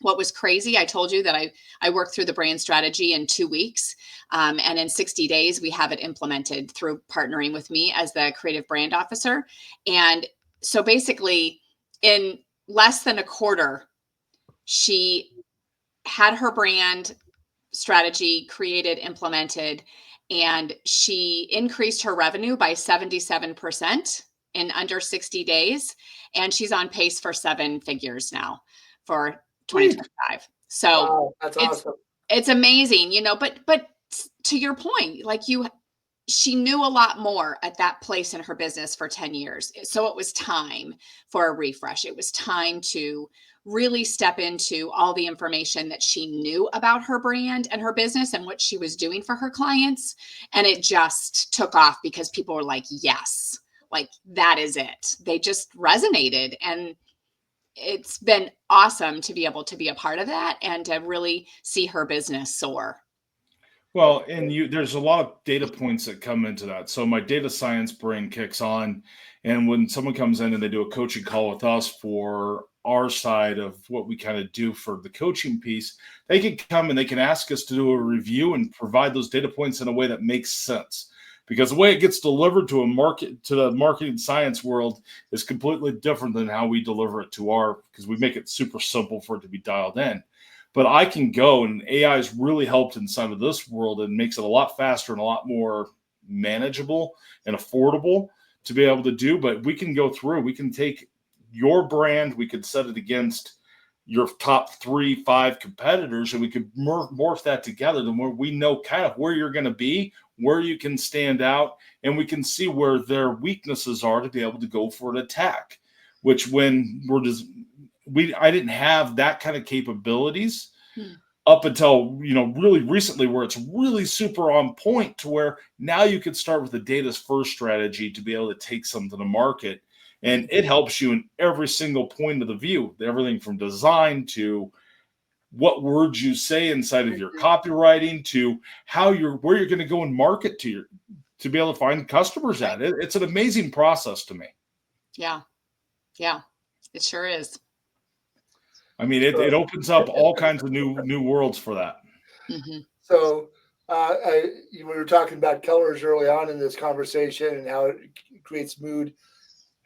What was crazy, I told you that I worked through the brand strategy in 2 weeks. And in 60 days, we have it implemented through partnering with me as the creative brand officer. And so basically, in less than a quarter, she had her brand strategy created, implemented, and she increased her revenue by 77% in under 60 days. And she's on pace for 7 figures now for 2025. So wow, that's awesome. It's amazing, but to your point, she knew a lot more at that place in her business for 10 years. So it was time for a refresh. It was time to really step into all the information that she knew about her brand and her business and what she was doing for her clients. And it just took off because people were like, yes, that is it. They just resonated. And it's been awesome to be able to be a part of that and to really see her business soar. Well, and there's a lot of data points that come into that. So my data science brain kicks on, and when someone comes in and they do a coaching call with us for our side of what we kind of do for the coaching piece, they can come and they can ask us to do a review and provide those data points in a way that makes sense. Because the way it gets delivered to the marketing science world is completely different than how we deliver it because we make it super simple for it to be dialed in. But I can go, and AI has really helped inside of this world and makes it a lot faster and a lot more manageable and affordable to be able to do. But we can go through, we can take your brand, we could set it against your top 3-5 competitors, and we could morph that together to where we know kind of where you're going to be, where you can stand out, and we can see where their weaknesses are to be able to go for an attack, which when I didn't have that kind of capabilities up until, really recently, where it's really super on point to where now you could start with a data first strategy to be able to take something to market. And it helps you in every single point of the view, everything from design to what words you say inside of your copywriting to where you're going to go and market to be able to find customers at. It's an amazing process to me. Yeah, it sure is. I mean, it opens up all kinds of new worlds for that. Mm-hmm. So we were talking about colors early on in this conversation and how it creates mood.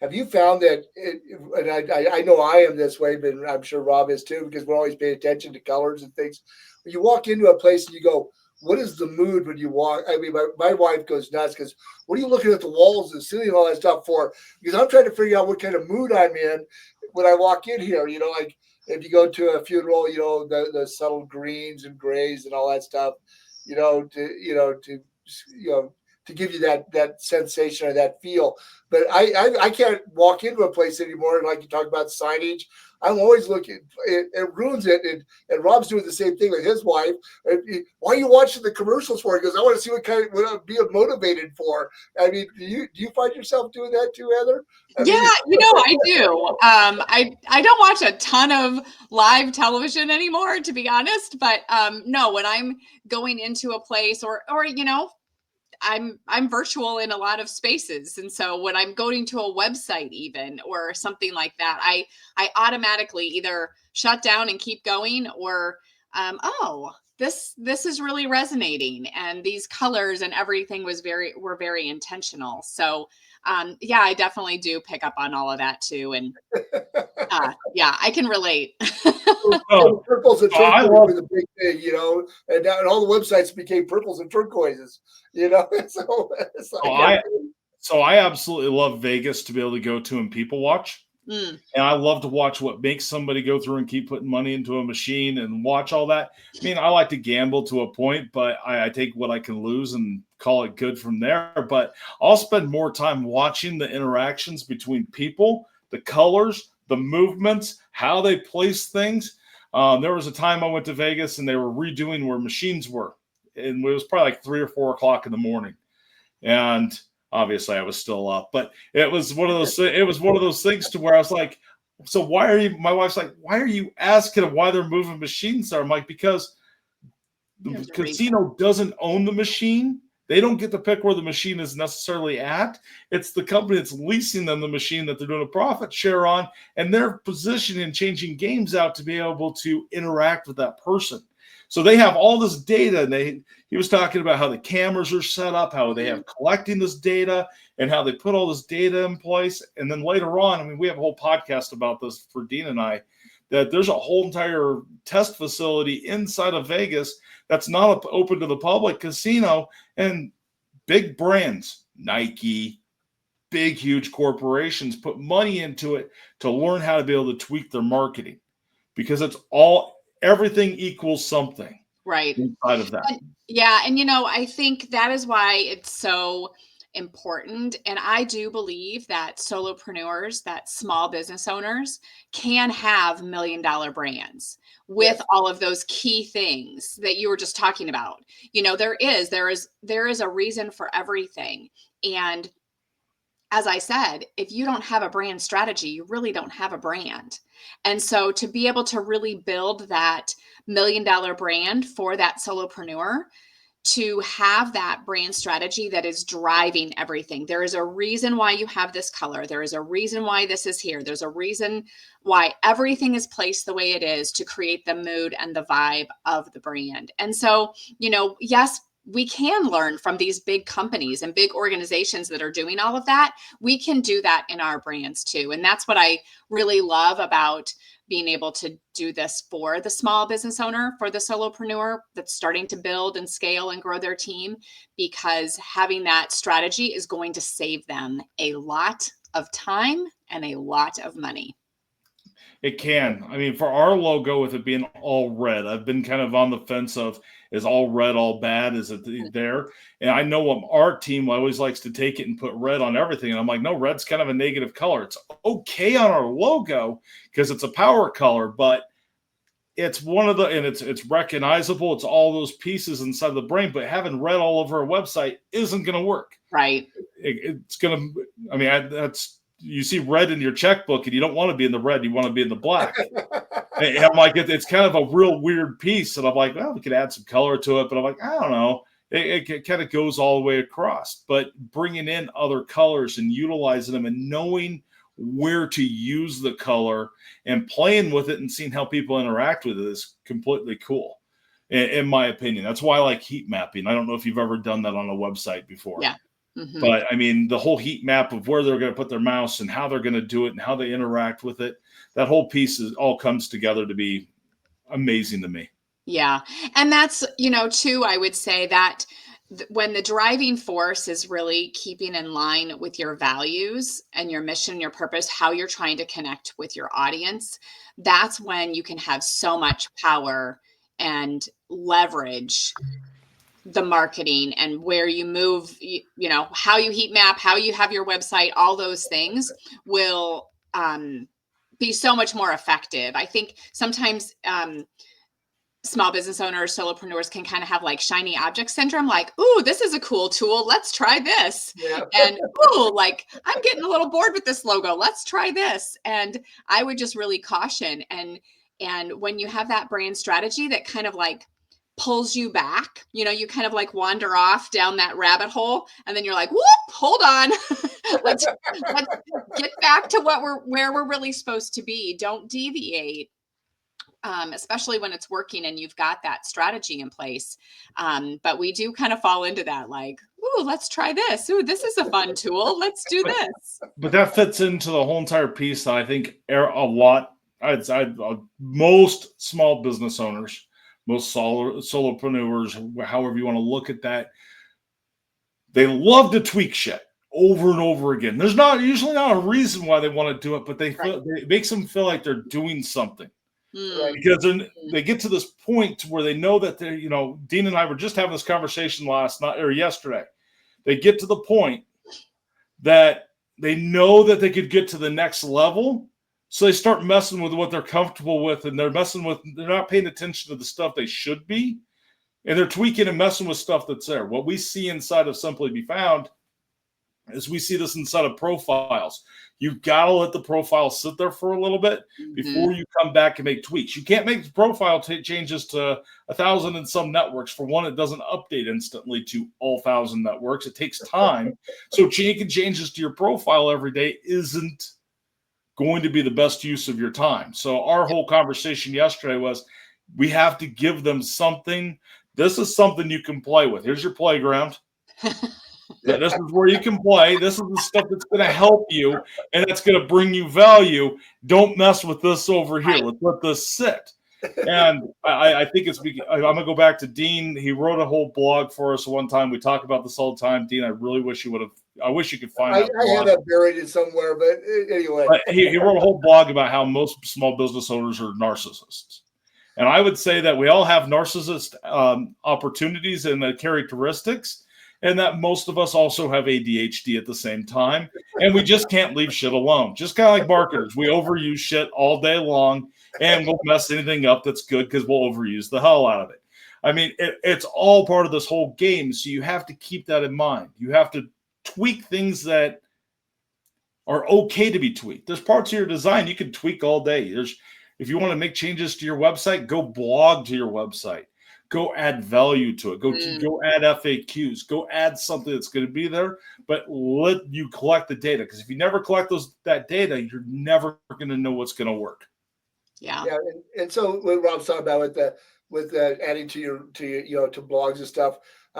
Have you found that, and I know I am this way, but I'm sure Rob is too, because we're always paying attention to colors and things. When you walk into a place and you go, what is the mood when you walk? I mean, my wife goes nuts because what are you looking at the walls and ceiling and all that stuff for? Because I'm trying to figure out what kind of mood I'm in when I walk in here. Like if you go to a funeral, the subtle greens and grays and all that stuff, to give you that sensation or that feel. But I can't walk into a place anymore. Like you talk about signage, I'm always looking. It ruins it. And Rob's doing the same thing with his wife. Why are you watching the commercials for? He goes, I want to see what I'm being motivated for. I mean, do you find yourself doing that too, Heather? I do. I don't watch a ton of live television anymore, to be honest. But no, when I'm going into a place or I'm virtual in a lot of spaces. And so when I'm going to a website even or something like that, I automatically either shut down and keep going or, this is really resonating, and these colors and everything were very intentional. So, I definitely do pick up on all of that too. And I can relate. So purples and turquoise were the big thing, and all the websites became purples and turquoises, So I absolutely love Vegas to be able to go to and people watch. And I love to watch what makes somebody go through and keep putting money into a machine and watch all that. I mean, I like to gamble to a point, but I take what I can lose and call it good from there. But I'll spend more time watching the interactions between people, the colors, the movements, how they place things. There was a time I went to Vegas and they were redoing where machines were. And it was probably like 3 or 4 o'clock in the morning. And obviously I was still up, but it was one of those things to where I was like, so my wife's like, why are you asking them why they're moving machines there? I'm like, because the casino doesn't own the machine. They don't get to pick where the machine is necessarily at. It's the company that's leasing them the machine that they're doing a profit share on, and they're positioning and changing games out to be able to interact with that person. So they have all this data, and he was talking about how the cameras are set up, how they have collecting this data, and how they put all this data in place. And then later on, I mean, we have a whole podcast about this for Dean and I, that there's a whole entire test facility inside of Vegas that's not open to the public casino, and big brands, Nike, big, huge corporations put money into it to learn how to be able to tweak their marketing, because everything equals something. Right. Inside of that. And I think that is why it's so important. And I do believe that solopreneurs, that small business owners can have $1 million brands with all of those key things that you were just talking about. There is a reason for everything. And as I said, if you don't have a brand strategy, you really don't have a brand. And so to be able to really build that $1 million brand for that solopreneur, to have that brand strategy that is driving everything. There is a reason why you have this color. There is a reason why this is here. There's a reason why everything is placed the way it is to create the mood and the vibe of the brand. And so, yes, we can learn from these big companies and big organizations that are doing all of that. We can do that in our brands too. And that's what I really love about being able to do this for the small business owner, for the solopreneur that's starting to build and scale and grow their team, because having that strategy is going to save them a lot of time and a lot of money. It can. I mean, for our logo, with it being all red, I've been kind of on the fence of, is all red all bad? Is it there? And I know our team always likes to take it and put red on everything. And I'm like, no, red's kind of a negative color. It's okay on our logo because it's a power color, but it's one of the, and it's recognizable. It's all those pieces inside the brain, but having red all over a website isn't going to work. Right. It's going to, I mean, that's, you see red in your checkbook and you don't want to be in the red. You want to be in the black. And I'm like, it's kind of a real weird piece. And I'm like, well, we could add some color to it. But I'm like, I don't know. It kind of goes all the way across. But bringing in other colors and utilizing them and knowing where to use the color and playing with it and seeing how people interact with it is completely cool, in my opinion. That's why I like heat mapping. I don't know if you've ever done that on a website before. Yeah. Mm-hmm. But I mean, the whole heat map of where they're going to put their mouse and how they're going to do it and how they interact with it, that whole piece all comes together to be amazing to me. Yeah. And that's, too, I would say that when the driving force is really keeping in line with your values and your mission, your purpose, how you're trying to connect with your audience, that's when you can have so much power and leverage the marketing and where you move, how you heat map, how you have your website, all those things will be so much more effective. I think sometimes small business owners, solopreneurs can kind of have like shiny object syndrome, like, ooh, this is a cool tool. Let's try this. Yeah. And ooh, like, I'm getting a little bored with this logo. Let's try this. And I would just really caution. And when you have that brand strategy that kind of like pulls you back, you kind of like wander off down that rabbit hole, and then you're like, whoop, hold on. let's get back to where we're really supposed to be. Don't deviate. Especially when it's working and you've got that strategy in place. But we do kind of fall into that, like, ooh, let's try this. Ooh, this is a fun tool. Let's do this. But that fits into the whole entire piece that I think a lot, most small business owners, most solopreneurs, however you want to look at that, they love to tweak shit over and over again. There's usually not a reason why they want to do it, but it makes them feel like they're doing something. Right. Because they get to this point where they know that they're, Dean and I were just having this conversation last night or yesterday. They get to the point that they know that they could get to the next level. So they start messing with what they're comfortable with, and they're not paying attention to the stuff they should be. And they're tweaking and messing with stuff that's there. What we see inside of Simply Be Found is we see this inside of profiles. You've got to let the profile sit there for a little bit before you come back and make tweaks. You can't make the profile changes to 1,000 and some networks. For one, it doesn't update instantly to all 1,000 networks. It takes time. So making changes to your profile every day isn't going to be the best use of your time. So our whole conversation yesterday was, we have to give them something. This is something you can play with. Here's your playground. This is where you can play. This is the stuff that's going to help you, and that's going to bring you value. Don't mess with this over here. Let's let this sit. And I think I'm going to go back to Dean. He wrote a whole blog for us one time. We talk about this all the time. Dean, I really wish you would have. I wish you could find it. I have that buried in somewhere, but anyway. He wrote a whole blog about how most small business owners are narcissists. And I would say that we all have narcissist opportunities and the characteristics, and that most of us also have ADHD at the same time. And we just can't leave shit alone. Just kind of like marketers. We overuse shit all day long, and we'll mess anything up that's good because we'll overuse the hell out of it. I mean, it's all part of this whole game. So you have to keep that in mind. You have to tweak things that are okay to be tweaked. There's parts of your design you can tweak all day. If you want to make changes to your website, go blog to your website. Go add value to it. Go add FAQs. Go add something that's going to be there, but let you collect the data. Because if you never collect that data, you're never going to know what's going to work. Yeah. And so what Rob's talking about with adding to your to blogs and stuff,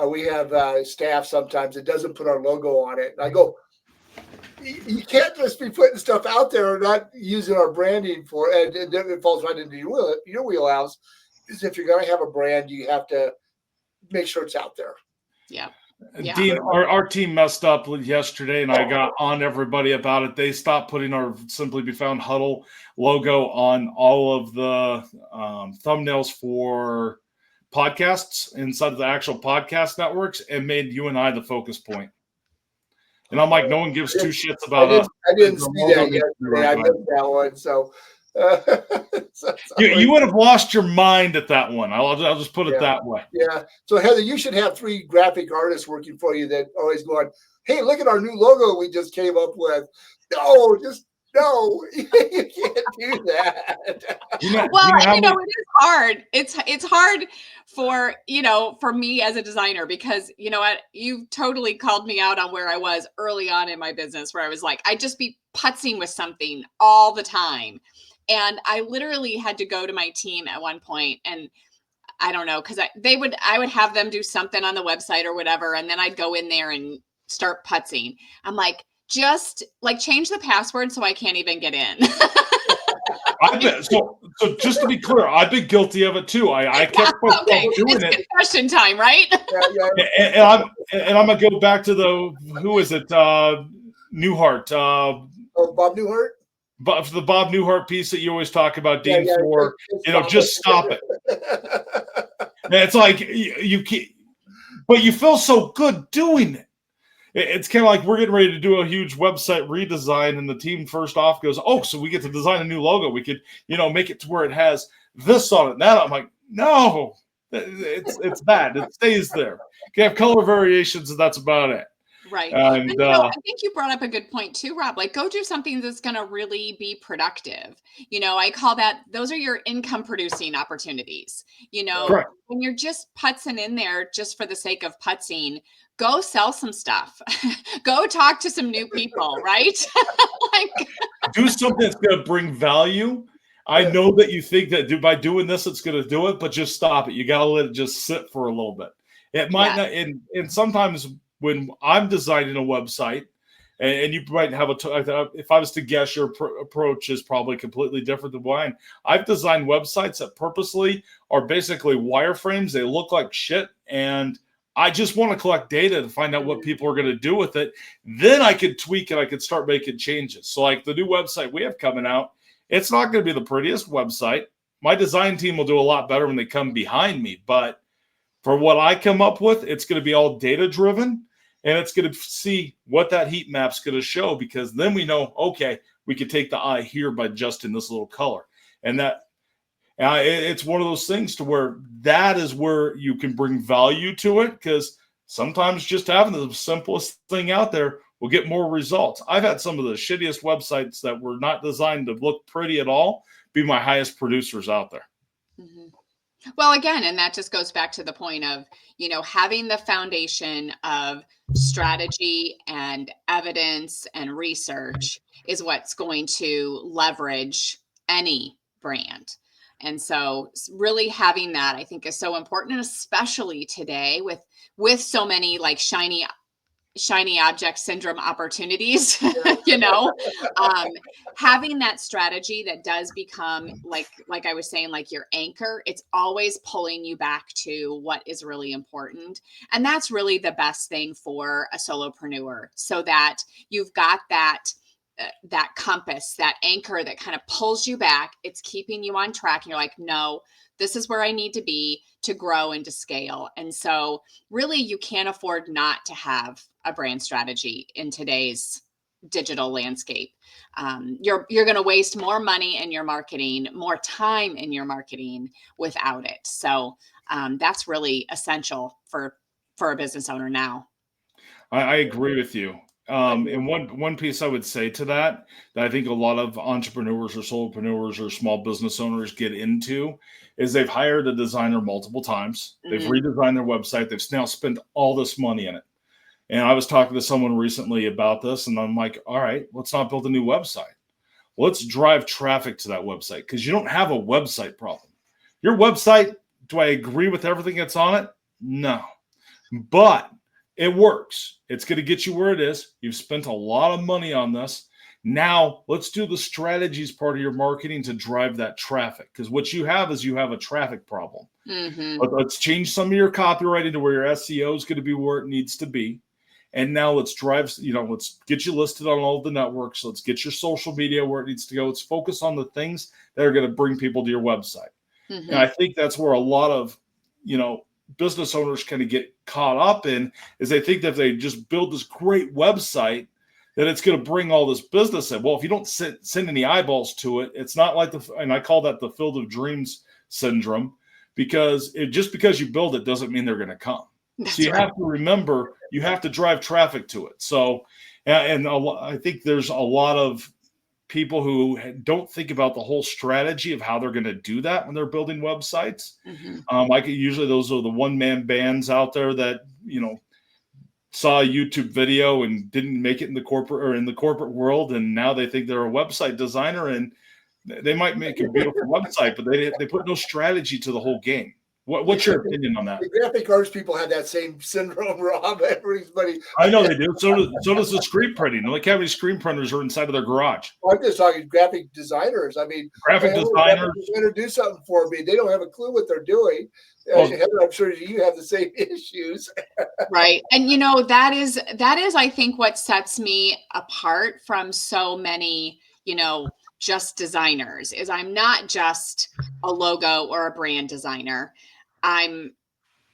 we have staff sometimes that doesn't put our logo on it. And I go, you can't just be putting stuff out there or not using our branding for it. And it falls right into your wheelhouse. Is if you're going to have a brand, you have to make sure it's out there. Yeah. Dean, our team messed up yesterday, and I got on everybody about it. They stopped putting our Simply Be Found Huddle logo on all of the thumbnails for podcasts inside of the actual podcast networks and made you and I the focus point. And I'm like, no one gives two shits about us. I didn't see that yesterday. I missed that one. So you would have lost your mind at that one. I'll just put it that way. Yeah. So Heather, you should have 3 graphic artists working for you that always going, hey, look at our new logo we just came up with. No, you can't do that. Well, it is hard. It's hard for, for me as a designer, because you know what, you totally called me out on where I was early on in my business, where I was like, I'd just be putzing with something all the time. And I literally had to go to my team at one point, and I don't know, because I would have them do something on the website or whatever, and then I'd go in there and start putzing. I'm like, just like change the password so I can't even get in. So just to be clear, I've been guilty of it too. I kept doing it. Confession time, right? Yeah. And I'm gonna go back to who is it? Newhart. Bob Newhart. But for the Bob Newhart piece that you always talk about, Dean, just stop it. And it's like you can't, but you feel so good doing it. It's kind of like we're getting ready to do a huge website redesign, and the team first off goes, "Oh, so we get to design a new logo. We could, make it to where it has this on it." Now I'm like, "No, it's that. It stays there. You can have color variations, and that's about it." Right. And I think you brought up a good point too, Rob. Like, go do something that's going to really be productive. I call those are your income producing opportunities. Correct. When you're just putzing in there just for the sake of putzing, go sell some stuff. Go talk to some new people, right? Do something that's going to bring value. I know that you think that by doing this, it's going to do it, but just stop it. You got to let it just sit for a little bit. It might not, and sometimes when I'm designing a website, and you might have if I was to guess, your approach is probably completely different than mine. I've designed websites that purposely are basically wireframes. They look like shit, and I just want to collect data to find out what people are going to do with it. Then I could tweak it. I could start making changes. So like the new website we have coming out, it's not going to be the prettiest website. My design team will do a lot better when they come behind me. But for what I come up with, it's going to be all data driven. And it's going to see what that heat map's going to show, because then we know, okay, we could take the eye here by adjusting this little color. And it's one of those things to where that is where you can bring value to it, because sometimes just having the simplest thing out there will get more results. I've had some of the shittiest websites that were not designed to look pretty at all be my highest producers out there. Mm-hmm. Well, again, and that just goes back to the point of, having the foundation of strategy and evidence and research is what's going to leverage any brand. And so really having that, I think, is so important, and especially today with so many like shiny object syndrome opportunities, having that strategy that does become like I was saying, like your anchor. It's always pulling you back to what is really important. And that's really the best thing for a solopreneur, so that you've got that compass, that anchor that kind of pulls you back. It's keeping you on track. And you're like, no, this is where I need to be to grow and to scale. And so really you can't afford not to have a brand strategy in today's digital landscape. You're going to waste more money in your marketing, more time in your marketing without it. So that's really essential for a business owner now. I agree with you. And one piece I would say to that I think a lot of entrepreneurs or solopreneurs or small business owners get into is they've hired a designer multiple times. They've redesigned their website. They've now spent all this money in it. And I was talking to someone recently about this, and I'm like, all right, let's not build a new website. Let's drive traffic to that website, because you don't have a website problem. Your website, do I agree with everything that's on it? No. But it works. It's going to get you where it is. You've spent a lot of money on this. Now let's do the strategies part of your marketing to drive that traffic. Because what you have is a traffic problem. But let's change some of your copywriting to where your SEO is going to be where it needs to be. And now let's let's get you listed on all of the networks. Let's get your social media where it needs to go. Let's focus on the things that are going to bring people to your website. And I think that's where a lot of, business owners kind of get caught up in, is they think that if they just build this great website, that it's going to bring all this business in. Well, if you don't send any eyeballs to it, it's not like and I call that the Field of Dreams syndrome, because just because you build it doesn't mean they're going to come. That's so you have to remember, you have to drive traffic to it. So, and I think there's a lot of people who don't think about the whole strategy of how they're going to do that when they're building websites. Usually those are the one-man bands out there that, saw a YouTube video and didn't make it in the corporate world. And now they think they're a website designer, and they might make a beautiful website, but they put no strategy to the whole game. What's your opinion on that? The graphic arts people have that same syndrome, Rob. Everybody. I know they do. So does the screen printing. Look how many screen printers are inside of their garage. Well, I'm just talking graphic designers. I mean, graphic designers do something for me. They don't have a clue what they're doing. Heather, I'm sure you have the same issues. Right. And that is I think what sets me apart from so many, just designers, is I'm not just a logo or a brand designer. I'm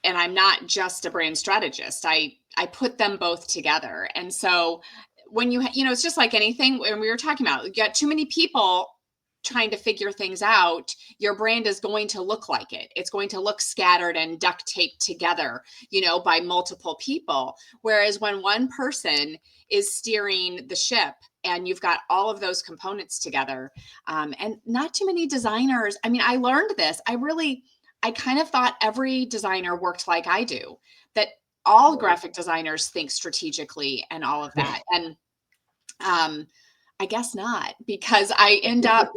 not just a brand strategist. I put them both together. And so when it's just like anything, when we were talking about, you got too many people trying to figure things out, your brand is going to look like it. It's going to look scattered and duct taped together, by multiple people. Whereas when one person is steering the ship and you've got all of those components together, and not too many designers. I mean, I learned this. I kind of thought every designer worked like I do, that all graphic designers think strategically and all of that. And I guess not, because I end up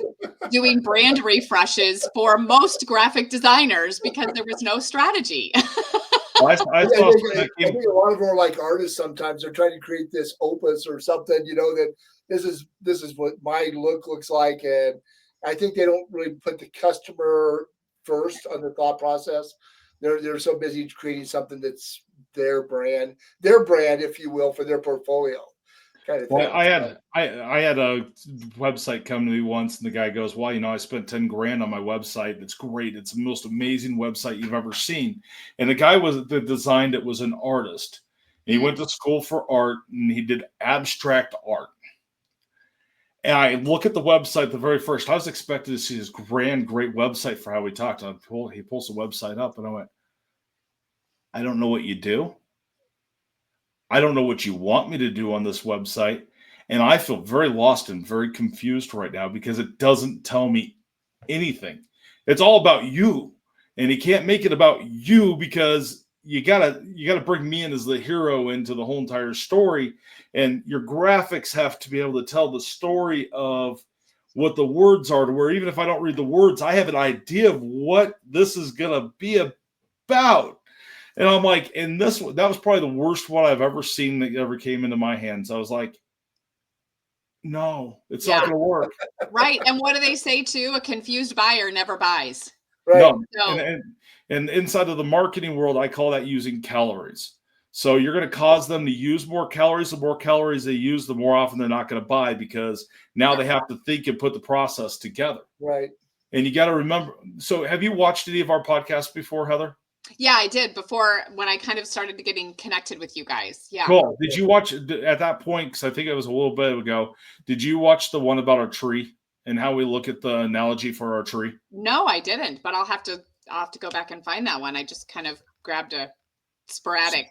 doing brand refreshes for most graphic designers because there was no strategy. I think a lot of them are like artists. Sometimes they're trying to create this opus or something, that this is what my look looks like. And I think they don't really put the customer first on the thought process. They're so busy creating something that's their brand, if you will, for their portfolio. Kind of well, I had a website come to me once, and the guy goes, well, I spent 10 grand on my website. It's great. It's the most amazing website you've ever seen. And the guy that designed it was an artist. And he went to school for art, and he did abstract art. And I look at the website the very first. I was expecting to see this great website for how we talked. He pulls the website up, and I went, I don't know what you do. I don't know what you want me to do on this website. And I feel very lost and very confused right now, because it doesn't tell me anything. It's all about you. And he can't make it about you, because you gotta bring me in as the hero into the whole entire story. And your graphics have to be able to tell the story of what the words are, to where even if I don't read the words, I have an idea of what this is gonna be about. And I'm like, that was probably the worst one I've ever seen that ever came into my hands. I was like, no, it's not going to work. Right. And what do they say too? A confused buyer never buys. Right. No. And inside of the marketing world, I call that using calories. So you're going to cause them to use more calories. The more calories they use, the more often they're not going to buy, because now they have to think and put the process together. Right. And you got to remember. So have you watched any of our podcasts before, Heather? Yeah, I did before, when I kind of started getting connected with you guys. Yeah. Cool. Did you watch at that point? Because I think it was a little bit ago. Did you watch the one about our tree and how we look at the analogy for our tree? No, I didn't, but I'll have to go back and find that one. I just kind of grabbed a sporadic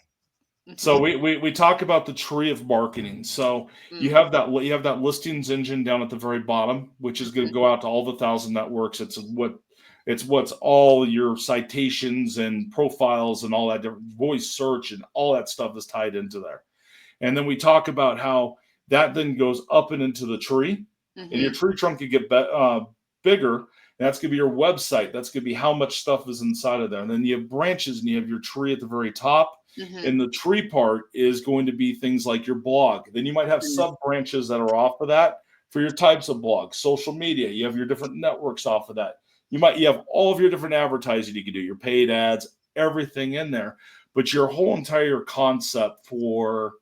So we talk about the tree of marketing. So you have that listings engine down at the very bottom, which is going to go out to all the 1,000 networks. It's what's all your citations and profiles and all that different voice search and all that stuff is tied into there. And then we talk about how that then goes up and into the tree, and your tree trunk could get bigger. That's going to be your website. That's going to be how much stuff is inside of there. And then you have branches and you have your tree at the very top. And the tree part is going to be things like your blog. Then you might have sub branches that are off of that for your types of blogs, social media. You have your different networks off of that. You have all of your different advertising you can do, your paid ads, everything in there. But your whole entire concept for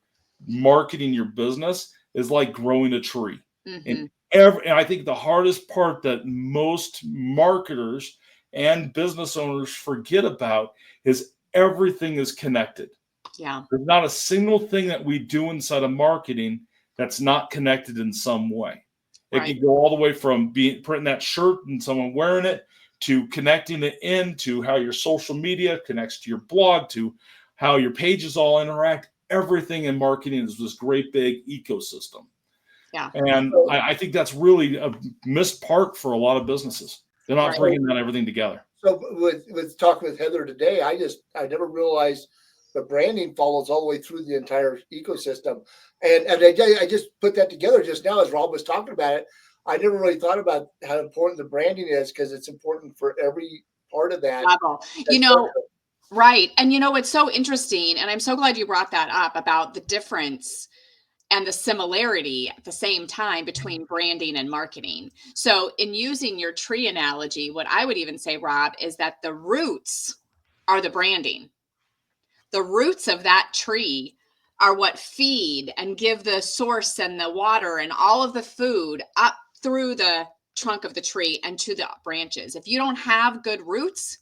marketing your business is like growing a tree. And I think the hardest part that most marketers and business owners forget about is everything is connected. Yeah. There's not a single thing that we do inside of marketing that's not connected in some way. It can go all the way from printing that shirt and someone wearing it, to connecting it into how your social media connects to your blog, to how your pages all interact. Everything in marketing is this great big ecosystem. Yeah. And I think that's really a missed part for a lot of businesses. They're not bringing that everything together. So with talking with Heather today, I never realized the branding follows all the way through the entire ecosystem. And I just put that together just now as Rob was talking about it. I never really thought about how important the branding is, because it's important for every part of that. Right. And it's so interesting. And I'm so glad you brought that up about the difference and the similarity at the same time between branding and marketing. So in using your tree analogy, what I would even say, Rob, is that the roots are the branding. The roots of that tree are what feed and give the source and the water and all of the food up through the trunk of the tree and to the branches. If you don't have good roots,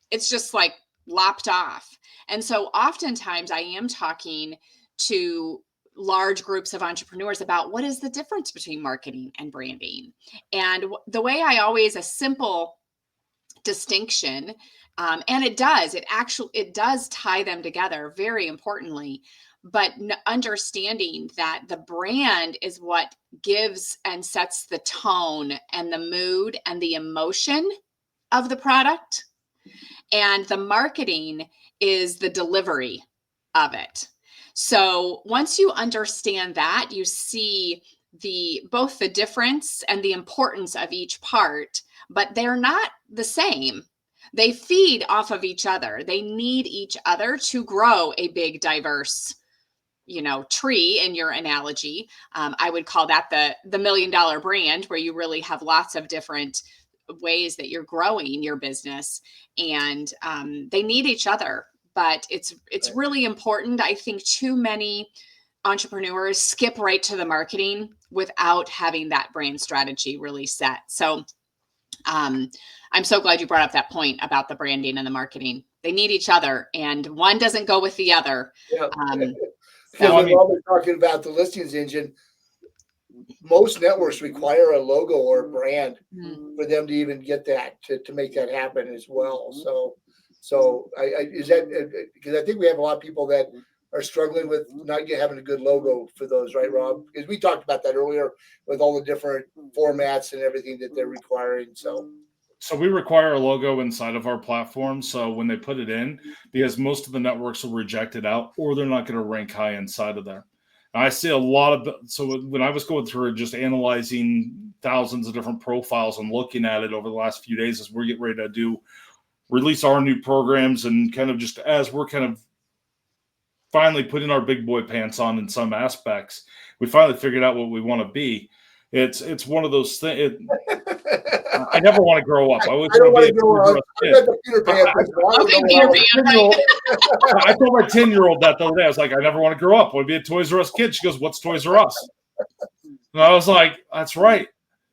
it's just like lopped off. And so oftentimes I am talking to large groups of entrepreneurs about what is the difference between marketing and branding. And the way a simple distinction, and it does tie them together very importantly, but understanding that the brand is what gives and sets the tone and the mood and the emotion of the product, and the marketing is the delivery of it. So once you understand that, you see both the difference and the importance of each part, but they're not the same. They feed off of each other. They need each other to grow a big, diverse, tree in your analogy. I would call that the $1 million brand, where you really have lots of different ways that you're growing your business, and they need each other. But it's really important. I think too many entrepreneurs skip right to the marketing without having that brand strategy really set. So I'm so glad you brought up that point about the branding and the marketing. They need each other, and one doesn't go with the other. Yeah. When we're talking about the listings engine, most networks require a logo or a brand for them to even get that, to make that happen as well. So is that, because I think we have a lot of people that are struggling with not having a good logo for those, right, Rob? Because we talked about that earlier with all the different formats and everything that they're requiring. So we require a logo inside of our platform. So when they put it in, because most of the networks will reject it out, or they're not going to rank high inside of there. And I see a lot of, so when I was going through just analyzing thousands of different profiles and looking at it over the last few days as we're getting ready to release our new programs, and kind of just as we're kind of finally putting our big boy pants on in some aspects, we finally figured out what we want to be. It's one of those things. I never want to grow up. I always want to be a Toys R Us kid. I told my 10-year-old that the other day. I was like, I never want to grow up. I want to be a Toys R Us kid. She goes, "What's Toys R Us?" And I was like, that's right.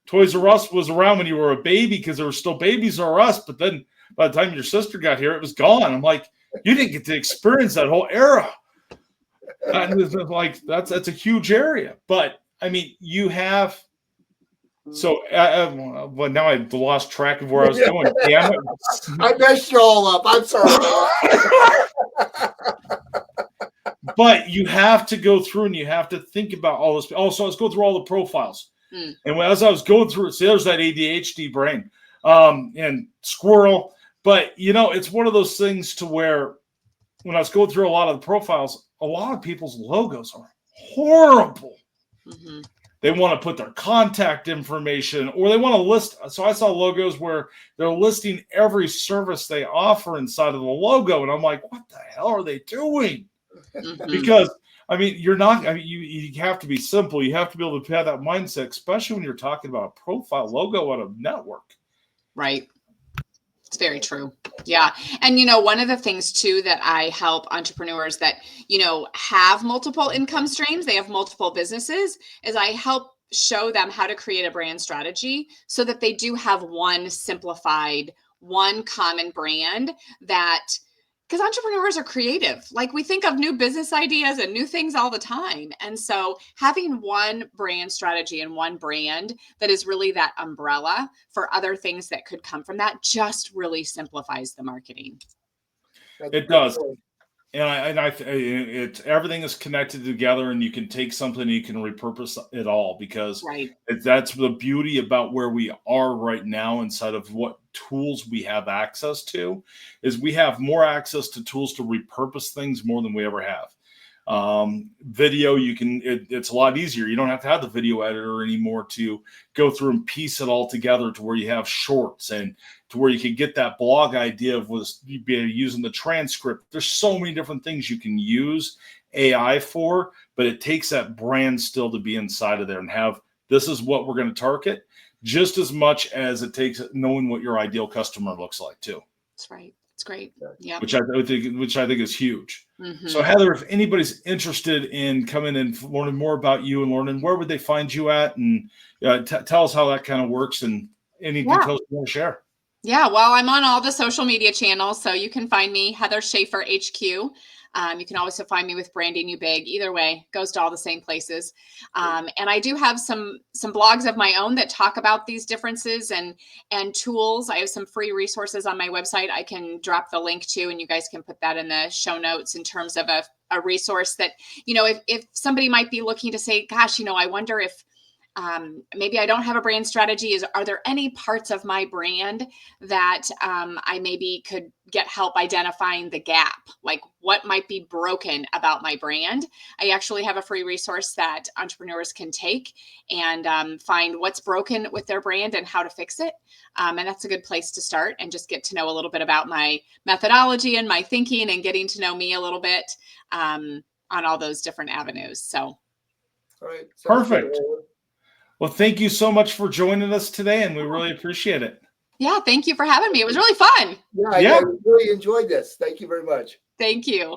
Toys R Us was around when you were a baby, because there were still Babies R Us. But then by the time your sister got here, it was gone. I'm like, you didn't get to experience that whole era. And it's like, that's a huge area. But I mean, you have. So, well, now I've lost track of where I was going. Damn it. I messed you all up. I'm sorry. But you have to go through and you have to think about all this. Also, let's go through all the profiles. And as I was going through it, see, there's that ADHD brain and squirrel. But, it's one of those things to where when I was going through a lot of the profiles, a lot of people's logos are horrible. Mm-hmm. They want to put their contact information or they want to list. So I saw logos where they're listing every service they offer inside of the logo. And I'm like, what the hell are they doing? Mm-hmm. Because, you have to be simple. You have to be able to have that mindset, especially when you're talking about a profile logo on a network. Right. It's very true. Yeah. And, one of the things too, that I help entrepreneurs that, have multiple income streams, they have multiple businesses, is I help show them how to create a brand strategy so that they do have one simplified, one common brand because entrepreneurs are creative. Like we think of new business ideas and new things all the time. And so having one brand strategy and one brand that is really that umbrella for other things that could come from that just really simplifies the marketing. It does. And it's everything is connected together, and you can take something and you can repurpose it all because that's the beauty about where we are right now inside of what tools we have access to is we have more access to tools to repurpose things more than we ever have. Video, it's a lot easier. You don't have to have the video editor anymore to go through and piece it all together to where you have shorts and to where you can get that blog idea of using the transcript. There's so many different things you can use AI for, but it takes that brand still to be inside of there and have, this is what we're going to target just as much as it takes knowing what your ideal customer looks like too. That's right. It's great. Yeah. Which I think is huge. Mm-hmm. So Heather, if anybody's interested in coming and learning more about you and learning, where would they find you at? And tell us how that kind of works and any details you want to share. Yeah, well, I'm on all the social media channels, so you can find me, Heather Schaefer HQ. You can also find me with Branding You Big. Either way, goes to all the same places. And I do have some blogs of my own that talk about these differences and tools. I have some free resources on my website I can drop the link to, and you guys can put that in the show notes in terms of a resource that, if somebody might be looking to say, gosh, I wonder if maybe I don't have a brand strategy. Are there any parts of my brand that I maybe could get help identifying the gap? Like what might be broken about my brand? I actually have a free resource that entrepreneurs can take and find what's broken with their brand and how to fix it. And that's a good place to start and just get to know a little bit about my methodology and my thinking and getting to know me a little bit on all those different avenues. So. All right. Perfect. Good. Well, thank you so much for joining us today, and we really appreciate it. Yeah, thank you for having me. It was really fun. Yeah, I really enjoyed this. Thank you very much. Thank you.